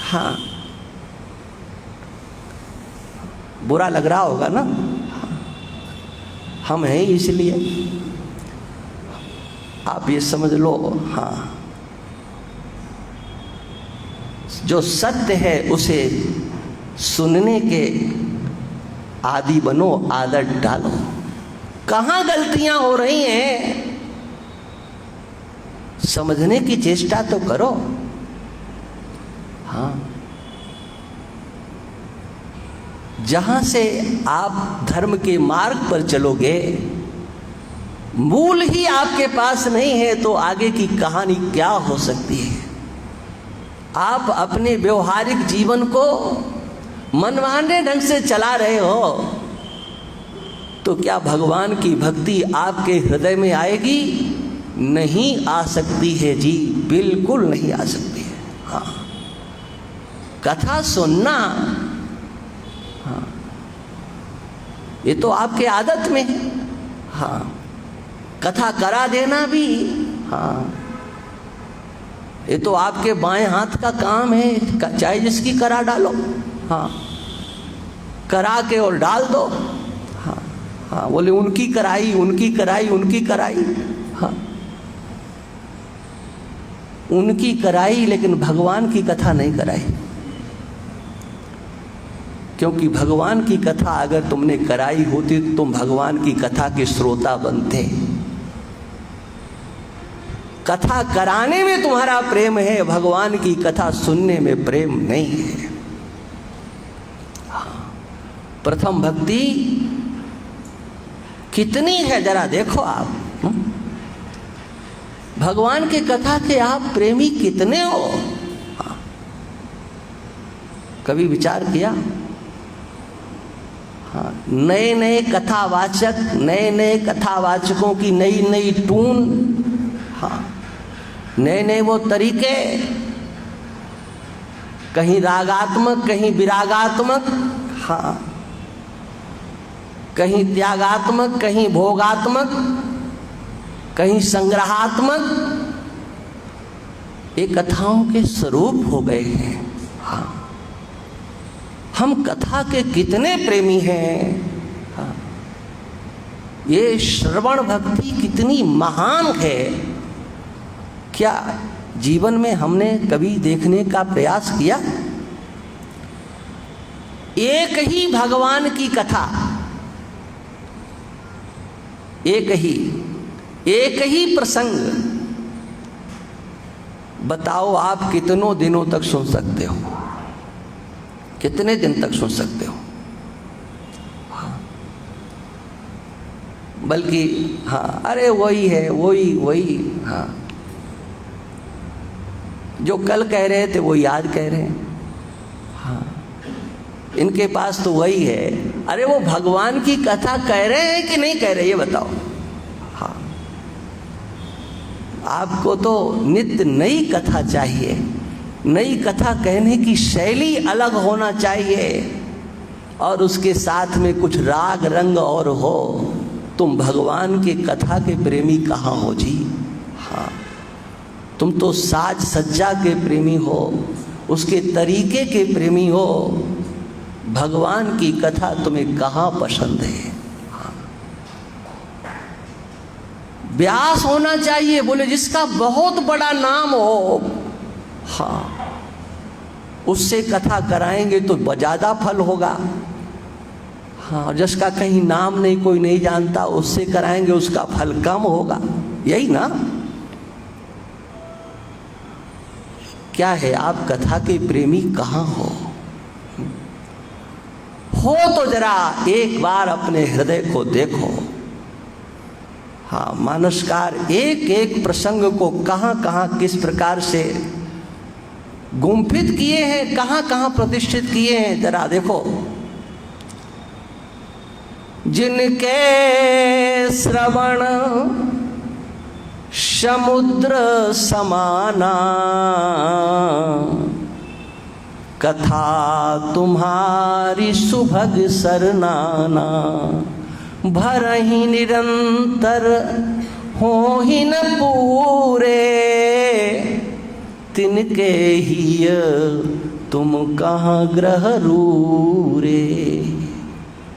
हाँ, बुरा लग रहा होगा ना, हम हैं इसलिए आप ये समझ लो। हाँ, जो सत्य है उसे सुनने के आदि बनो, आदत डालो। कहाँ गलतियां हो रही हैं समझने की चेष्टा तो करो। हाँ, जहां से आप धर्म के मार्ग पर चलोगे, मूल ही आपके पास नहीं है तो आगे की कहानी क्या हो सकती है? आप अपने व्यवहारिक जीवन को मनमाने ढंग से चला रहे हो तो क्या भगवान की भक्ति आपके हृदय में आएगी? नहीं आ सकती है जी, बिल्कुल नहीं आ सकती है। हाँ, कथा सुनना, हाँ, ये तो आपके आदत में है। हाँ, कथा करा देना भी, हाँ, ये तो आपके बाएं हाथ का काम है। चाहे जिसकी करा डालो, हाँ, करा के और डाल दो। हाँ, हाँ, बोले उनकी कराई, उनकी कराई, उनकी कराई। हाँ, उनकी कराई, लेकिन भगवान की कथा नहीं कराई। क्योंकि भगवान की कथा अगर तुमने कराई होती तो तुम भगवान की कथा के श्रोता बनते। कथा कराने में तुम्हारा प्रेम है, भगवान की कथा सुनने में प्रेम नहीं है। प्रथम भक्ति कितनी है जरा देखो आप। भगवान की कथा के आप प्रेमी कितने हो? कभी विचार किया? हाँ, नए नए कथावाचक, नए नए कथावाचकों की नई नई टून, हाँ, नए नए वो तरीके कहीं रागात्मक, कहीं विरागात्मक, हाँ, कहीं त्यागात्मक, कहीं भोगात्मक, कहीं संग्रहात्मक, ये कथाओं के स्वरूप हो गए हैं। हाँ, हम कथा के कितने प्रेमी हैं। हाँ, ये श्रवण भक्ति कितनी महान है, क्या जीवन में हमने कभी देखने का प्रयास किया? एक ही भगवान की कथा, एक ही प्रसंग, बताओ आप कितनों दिनों तक सुन सकते हो? कितने दिन तक सुन सकते हो? हाँ, बल्कि हाँ, अरे वही है, वही, हाँ, जो कल कह रहे थे वो आज कह रहे हैं। हाँ, इनके पास तो वही है। अरे वो भगवान की कथा कह रहे हैं कि नहीं कह रहे, ये बताओ। हाँ, आपको तो नित्य नई कथा चाहिए। नई कथा कहने की शैली अलग होना चाहिए, और उसके साथ में कुछ राग रंग और हो। तुम भगवान की कथा के प्रेमी कहाँ हो जी? हाँ, तुम तो साज सज्जा के प्रेमी हो, उसके तरीके के प्रेमी हो। भगवान की कथा तुम्हें कहाँ पसंद है? हाँ, व्यास होना चाहिए, बोले जिसका बहुत बड़ा नाम हो, हाँ, उससे कथा कराएंगे तो ज़्यादा फल होगा। हाँ, जिसका कहीं नाम नहीं, कोई नहीं जानता, उससे कराएंगे उसका फल कम होगा। यही ना? क्या है, आप कथा के प्रेमी कहाँ हो तो जरा एक बार अपने हृदय को देखो। हाँ, मानसकार एक एक प्रसंग को कहाँ कहाँ किस प्रकार से गुम्फित किए हैं, कहाँ कहाँ प्रतिष्ठित किए हैं, जरा देखो। जिनके श्रवण समुद्र समाना, कथा तुम्हारी सुभग सरनाना, भरहि निरंतर हो ही न पूरे, तिनके ही तुम कहाँ ग्रह रूरे।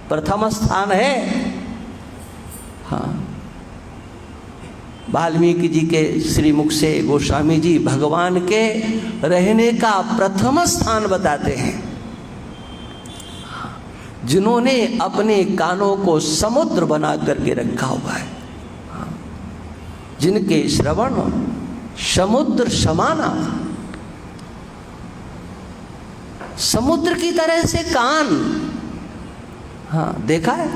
प्रथम स्थान है। हाँ, वाल्मीकि जी के श्रीमुख से गोस्वामी जी भगवान के रहने का प्रथम स्थान बताते हैं, जिन्होंने अपने कानों को समुद्र बना करके रखा हुआ है। जिनके श्रवण समुद्र समाना, समुद्र की तरह से कान। हाँ, देखा है?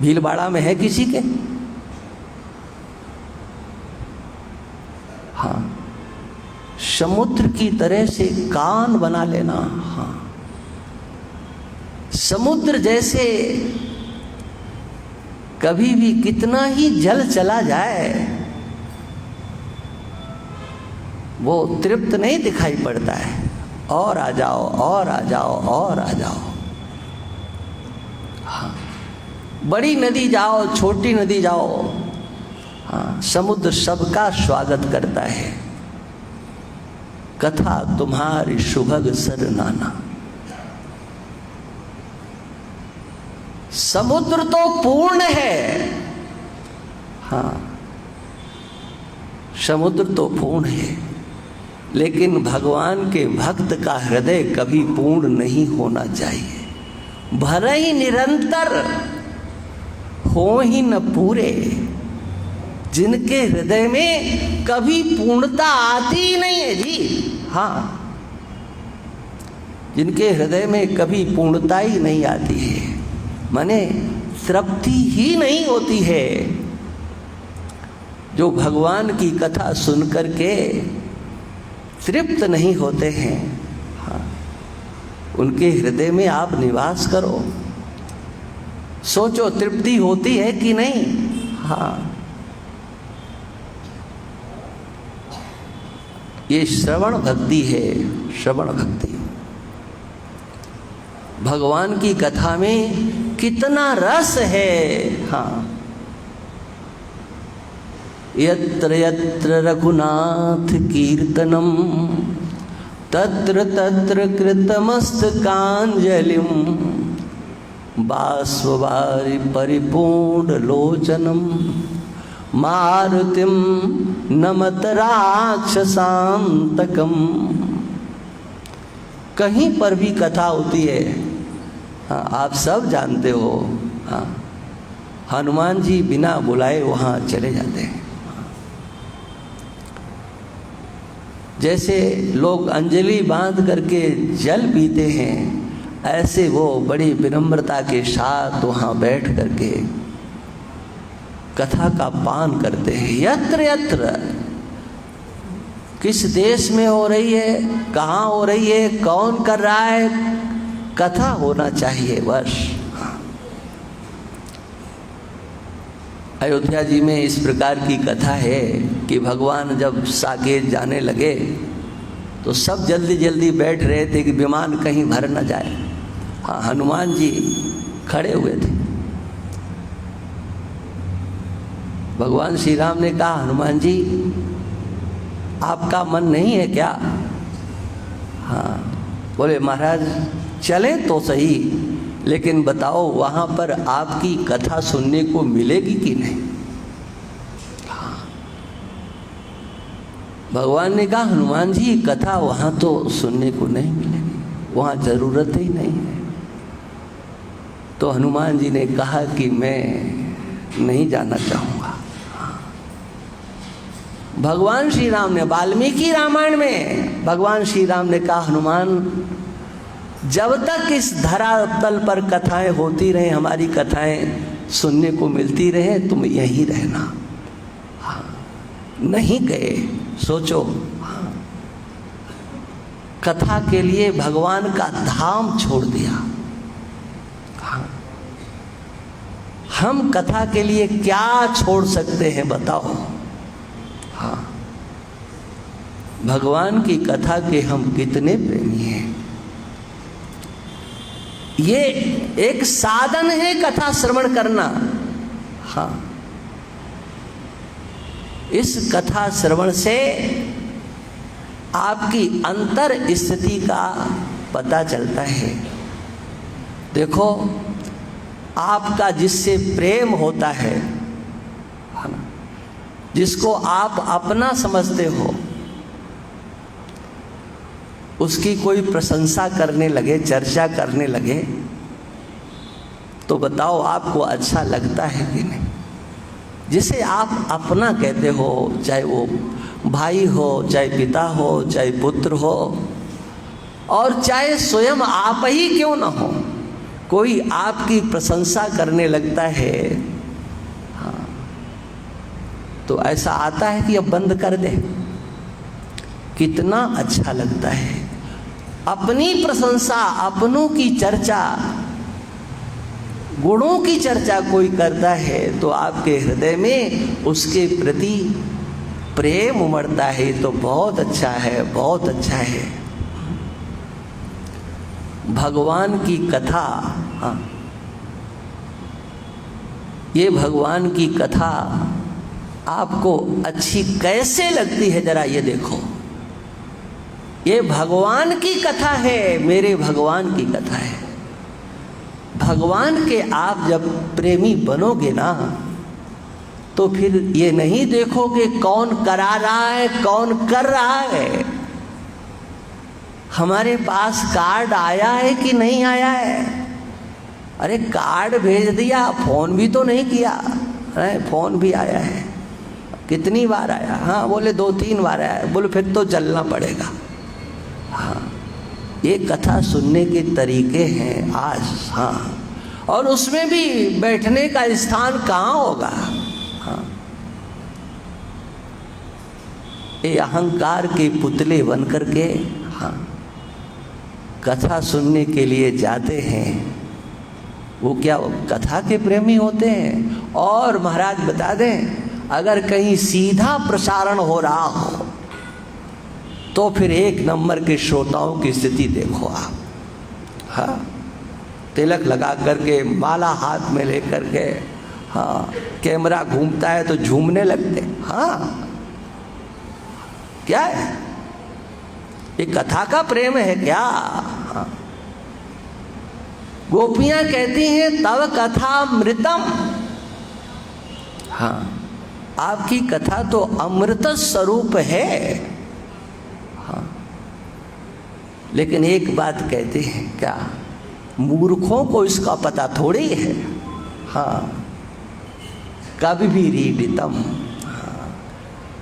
भीलवाड़ा में है किसी के? हाँ, समुद्र की तरह से कान बना लेना। हाँ, समुद्र जैसे कभी भी कितना ही जल चला जाए वो तृप्त नहीं दिखाई पड़ता है। और आ जाओ, और आ जाओ, और आ जाओ। हाँ, बड़ी नदी जाओ, छोटी नदी जाओ, हाँ, समुद्र सबका स्वागत करता है। कथा तुम्हारी सुभग सरनाना। समुद्र तो पूर्ण है। हाँ, समुद्र तो पूर्ण है, लेकिन भगवान के भक्त का हृदय कभी पूर्ण नहीं होना चाहिए। भरे ही निरंतर हो ही न पूरे। जिनके हृदय में कभी पूर्णता आती ही नहीं है जी। हाँ, जिनके हृदय में कभी पूर्णता ही नहीं आती है, माने तृप्ति ही नहीं होती है, जो भगवान की कथा सुनकर के तृप्त नहीं होते हैं, हाँ, उनके हृदय में आप निवास करो। सोचो तृप्ति होती है कि नहीं। हाँ, ये श्रवण भक्ति है, श्रवण भक्ति। भगवान की कथा में कितना रस है। हाँ, यत्र यत्र रघुनाथ कीर्तनम तत्र तत्र कृतमस्तकांजलिम बाष्पवारि परिपूर्ण लोचनम मारुतिम नमत राक्षसांतकम। कहीं पर भी कथा होती है, हाँ, आप सब जानते हो, हाँ, हनुमान जी बिना बुलाए वहाँ चले जाते हैं। जैसे लोग अंजलि बांध करके जल पीते हैं, ऐसे वो बड़ी विनम्रता के साथ वहाँ बैठ करके कथा का पान करते हैं। यत्र यत्र, किस देश में हो रही है, कहाँ हो रही है, कौन कर रहा है, कथा होना चाहिए बस। अयोध्या जी में इस प्रकार की कथा है कि भगवान जब साकेत जाने लगे तो सब जल्दी जल्दी बैठ रहे थे कि विमान कहीं भर न जाए। हाँ, हनुमान जी खड़े हुए थे। भगवान श्री राम ने कहा, हनुमान जी आपका मन नहीं है क्या? हाँ, बोले महाराज चले तो सही, लेकिन बताओ वहाँ पर आपकी कथा सुनने को मिलेगी कि नहीं? हाँ। भगवान ने कहा, हनुमान जी कथा वहाँ तो सुनने को नहीं मिलेगी, वहाँ ज़रूरत ही नहीं है। तो हनुमान जी ने कहा कि मैं नहीं जाना चाहूँगा। भगवान श्री राम ने, वाल्मीकि रामायण में भगवान श्री राम ने कहा, हनुमान जब तक इस धरातल पर कथाएं होती रहें, हमारी कथाएं सुनने को मिलती रहे, तुम यहीं रहना। हाँ, नहीं गए। सोचो, हाँ, कथा के लिए भगवान का धाम छोड़ दिया। हाँ, हम कथा के लिए क्या छोड़ सकते हैं बताओ? हाँ, भगवान की कथा के हम कितने प्रेमी हैं। ये एक साधन है कथा श्रवण करना। हाँ, इस कथा श्रवण से आपकी अंतर स्थिति का पता चलता है। देखो, आपका जिससे प्रेम होता है, जिसको आप अपना समझते हो, उसकी कोई प्रशंसा करने लगे, चर्चा करने लगे, तो बताओ आपको अच्छा लगता है कि नहीं? जिसे आप अपना कहते हो, चाहे वो भाई हो, चाहे पिता हो, चाहे पुत्र हो, और चाहे स्वयं आप ही क्यों ना हो, कोई आपकी प्रशंसा करने लगता है, हाँ, तो ऐसा आता है कि अब बंद कर दे। कितना अच्छा लगता है अपनी प्रशंसा, अपनों की चर्चा, गुणों की चर्चा कोई करता है तो आपके हृदय में उसके प्रति प्रेम उमड़ता है। तो बहुत अच्छा है, बहुत अच्छा है। भगवान की कथा, हाँ, ये भगवान की कथा आपको अच्छी कैसे लगती है, जरा ये देखो। ये भगवान की कथा है, मेरे भगवान की कथा है। भगवान के आप जब प्रेमी बनोगे ना, तो फिर ये नहीं देखोगे कौन करा रहा है, कौन कर रहा है। हमारे पास कार्ड आया है कि नहीं आया है? अरे कार्ड भेज दिया, फोन भी तो नहीं किया। अरे फोन भी आया है। कितनी बार आया? हाँ, बोले 2-3 बार आया। बोले फिर तो चलना पड़ेगा। हाँ, ये कथा सुनने के तरीके हैं आज। हाँ, और उसमें भी बैठने का स्थान कहाँ होगा? हाँ, ये अहंकार के पुतले बन करके, हाँ, कथा सुनने के लिए जाते हैं। वो क्या कथा के प्रेमी होते हैं? और महाराज बता दें, अगर कहीं सीधा प्रसारण हो रहा हो, तो फिर एक नंबर के श्रोताओं की स्थिति देखो आप। हाँ, तिलक लगा करके, माला हाथ में लेकर के, हाँ, कैमरा घूमता है तो झूमने लगते। हाँ, क्या है ये? कथा का प्रेम है क्या? हाँ। गोपियां कहती हैं तव कथामृतम। हाँ, आपकी कथा तो अमृत स्वरूप है। हाँ, लेकिन एक बात कहते हैं, क्या मूर्खों को इसका पता थोड़ी है। हाँ, कभी भी रीडितम। हाँ,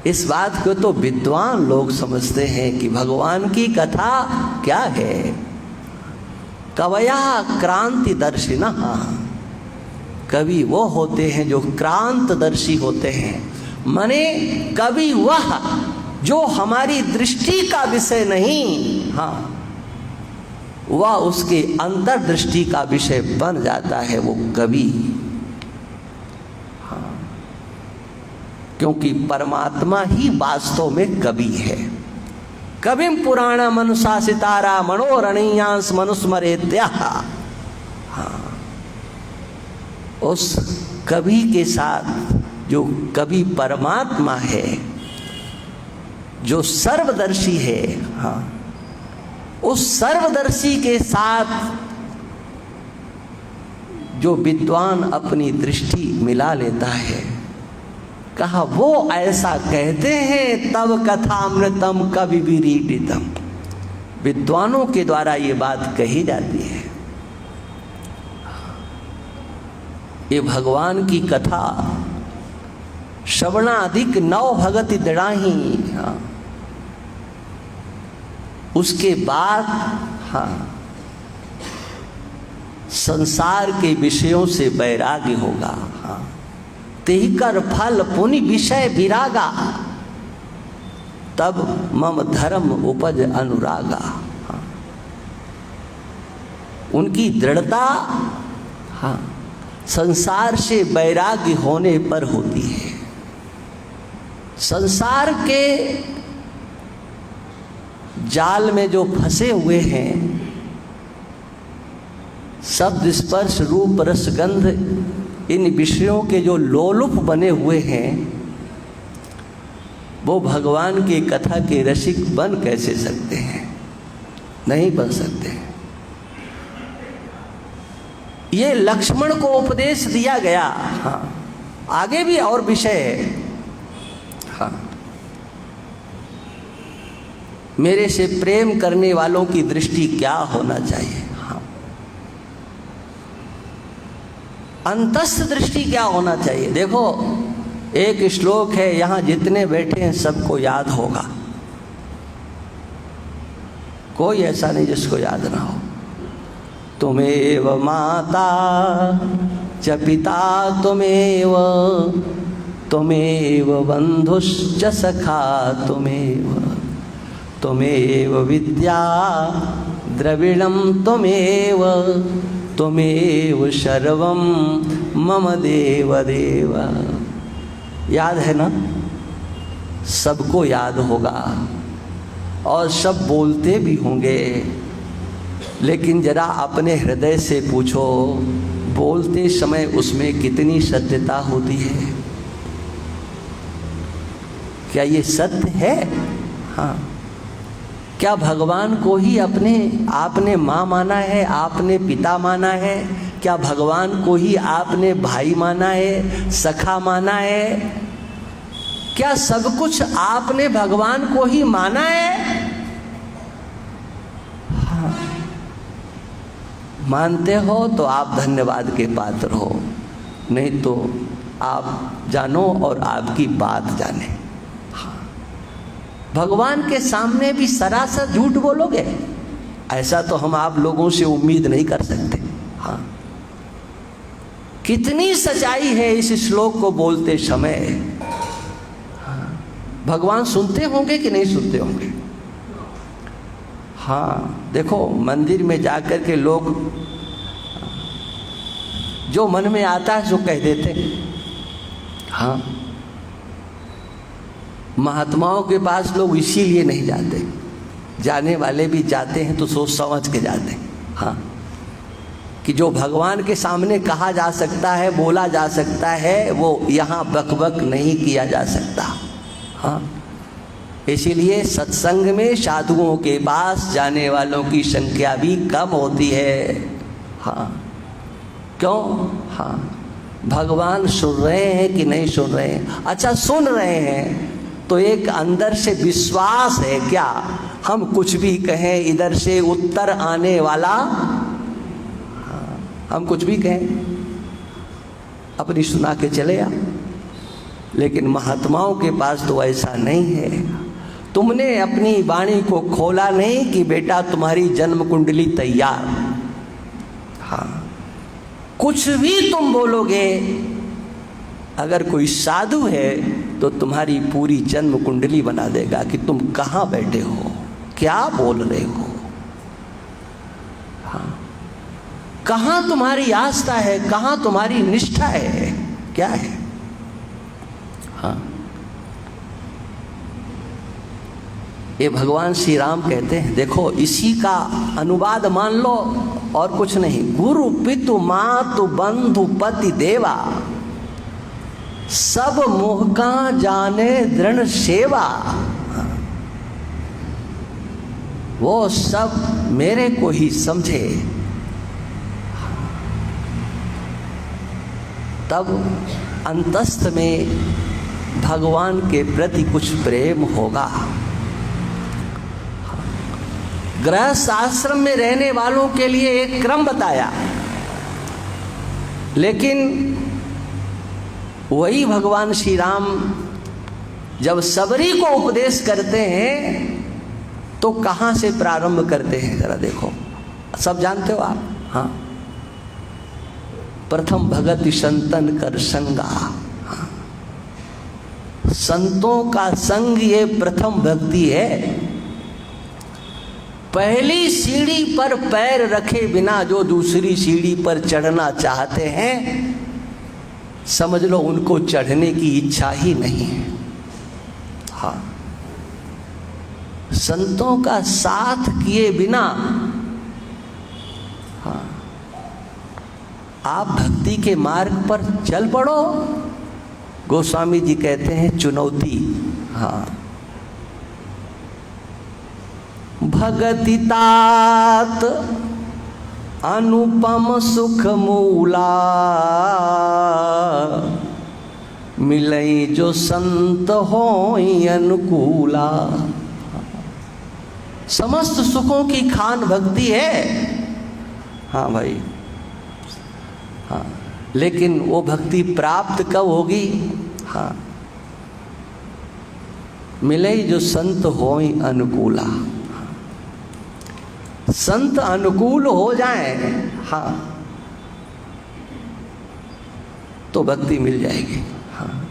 इस बात को तो विद्वान लोग समझते हैं कि भगवान की कथा क्या है। कवया क्रांतिदर्शिनः। कवि वो होते हैं जो क्रांतदर्शी होते हैं, माने कवि वह जो हमारी दृष्टि का विषय नहीं, हाँ, वह उसके अंतर्दृष्टि का विषय बन जाता है, वो कवि। हाँ, क्योंकि परमात्मा ही वास्तव में कवि है। कविम पुराण मनुशासितारा मनोरणीयांस मनुस्मरेत्या। हाँ, उस कवि के साथ जो कवि परमात्मा है, जो सर्वदर्शी है, हाँ, उस सर्वदर्शी के साथ जो विद्वान अपनी दृष्टि मिला लेता है, कहा वो ऐसा कहते हैं तब कथामृतम कवि विरीडितम। विद्वानों के द्वारा ये बात कही जाती है। ये भगवान की कथा श्रवणाधिक नव भगति दृढ़ाही। हाँ, उसके बाद हाँ, संसार के विषयों से वैराग्य होगा। हाँ, तेहि कर फल पुनि विषय विरागा, तब मम धर्म उपज अनुरागा। हाँ, उनकी दृढ़ता हाँ, संसार से वैराग्य होने पर होती है। संसार के जाल में जो फंसे हुए हैं, शब्द स्पर्श रूप रस गंध, इन विषयों के जो लोलुप बने हुए हैं, वो भगवान की कथा के रसिक बन कैसे सकते हैं? नहीं बन सकते। ये लक्ष्मण को उपदेश दिया गया। हाँ, आगे भी और विषय है। हाँ, मेरे से प्रेम करने वालों की दृष्टि क्या होना चाहिए? हाँ, अंतस्थ दृष्टि क्या होना चाहिए? देखो, एक श्लोक है, यहाँ जितने बैठे हैं सबको याद होगा, कोई ऐसा नहीं जिसको याद ना हो। तुमेव माता च पिता तुमेव, तुमेव बंधुश्च सखा तुमेव, तुमेव विद्या द्रविणं तुमेव, तुमेव सर्वं मम देव देव। याद है ना? सबको याद होगा और सब बोलते भी होंगे, लेकिन जरा अपने हृदय से पूछो, बोलते समय उसमें कितनी सत्यता होती है? क्या ये सत्य है? हाँ, क्या भगवान को ही आपने माँ माना है, आपने पिता माना है? क्या भगवान को ही आपने भाई माना है, सखा माना है? क्या सब कुछ आपने भगवान को ही माना है? हाँ, मानते हो तो आप धन्यवाद के पात्र हो, नहीं तो आप जानो और आपकी बात जाने। भगवान के सामने भी सरासर झूठ बोलोगे, ऐसा तो हम आप लोगों से उम्मीद नहीं कर सकते। हाँ, कितनी सच्चाई है इस श्लोक को बोलते समय। हाँ, भगवान सुनते होंगे कि नहीं सुनते होंगे? हाँ, देखो, मंदिर में जाकर के लोग जो मन में आता है सो कह देते। हाँ, महात्माओं के पास लोग इसीलिए नहीं जाते, जाने वाले भी जाते हैं तो सोच समझ के जाते हैं। हाँ, कि जो भगवान के सामने कहा जा सकता है, बोला जा सकता है, वो यहाँ बकबक नहीं किया जा सकता। हाँ, इसीलिए सत्संग में साधुओं के पास जाने वालों की संख्या भी कम होती है। हाँ, क्यों? हाँ, भगवान सुन रहे हैं कि नहीं सुन रहे हैं? अच्छा, सुन रहे हैं तो एक अंदर से विश्वास है क्या, हम कुछ भी कहें इधर से उत्तर आने वाला? हाँ, हम कुछ भी कहें अपनी सुना के चले आ। लेकिन महात्माओं के पास तो ऐसा नहीं है। तुमने अपनी वाणी को खोला नहीं कि बेटा तुम्हारी जन्म कुंडली तैयार। हाँ, कुछ भी तुम बोलोगे, अगर कोई साधु है तो तुम्हारी पूरी जन्म कुंडली बना देगा कि तुम कहाँ बैठे हो, क्या बोल रहे हो। हाँ, कहाँ तुम्हारी आस्था है, कहाँ तुम्हारी निष्ठा है, क्या है। हाँ, ये भगवान श्री राम कहते हैं, देखो इसी का अनुवाद मान लो और कुछ नहीं। गुरु पितु मातु बंधु पति देवा, सब मोह का जाने दृढ़ सेवा। वो सब मेरे को ही समझे, तब अंतस्थ में भगवान के प्रति कुछ प्रेम होगा। गृहस्थ आश्रम में रहने वालों के लिए एक क्रम बताया, लेकिन वही भगवान श्री राम जब सबरी को उपदेश करते हैं तो कहाँ से प्रारंभ करते हैं, जरा देखो। सब जानते हो आप। हाँ, प्रथम भगति संतन कर संगा। हाँ, संतों का संग ये प्रथम भक्ति है। पहली सीढ़ी पर पैर रखे बिना जो दूसरी सीढ़ी पर चढ़ना चाहते हैं, समझ लो उनको चढ़ने की इच्छा ही नहीं है। हाँ, संतों का साथ किए बिना हाँ, आप भक्ति के मार्ग पर चल पड़ो। गोस्वामी जी कहते हैं चुनौती। हाँ, भगति तात अनुपम सुख मूला, मिलई जो संत होई अनुकूला। समस्त सुखों की खान भक्ति है। हाँ भाई, हाँ, लेकिन वो भक्ति प्राप्त कब होगी? हाँ, मिलई जो संत होई अनुकूला। संत अनुकूल हो जाए, हाँ, तो भक्ति मिल जाएगी। हाँ,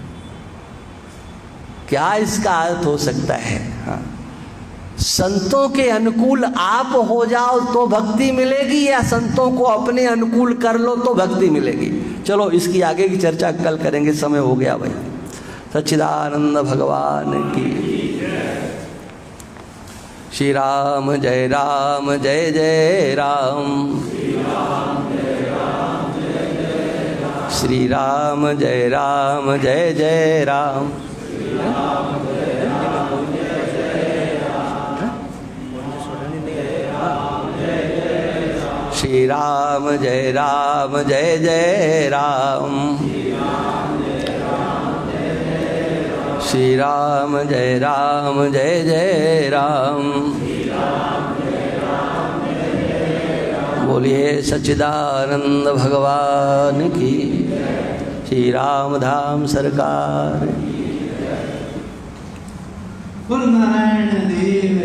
क्या इसका अर्थ हो सकता है? हाँ, संतों के अनुकूल आप हो जाओ तो भक्ति मिलेगी, या संतों को अपने अनुकूल कर लो तो भक्ति मिलेगी? चलो इसकी आगे की चर्चा कल करेंगे, समय हो गया भाई। सच्चिदानंद भगवान की। श्री राम जय राम जय जय राम। श्री राम जय राम जय जय राम। श्री राम जय राम जय जय राम। श्री राम जय राम जय जय राम। बोलिए सच्चिदानंद भगवान की। श्री राम धाम सरकार। गुरु नारायण देव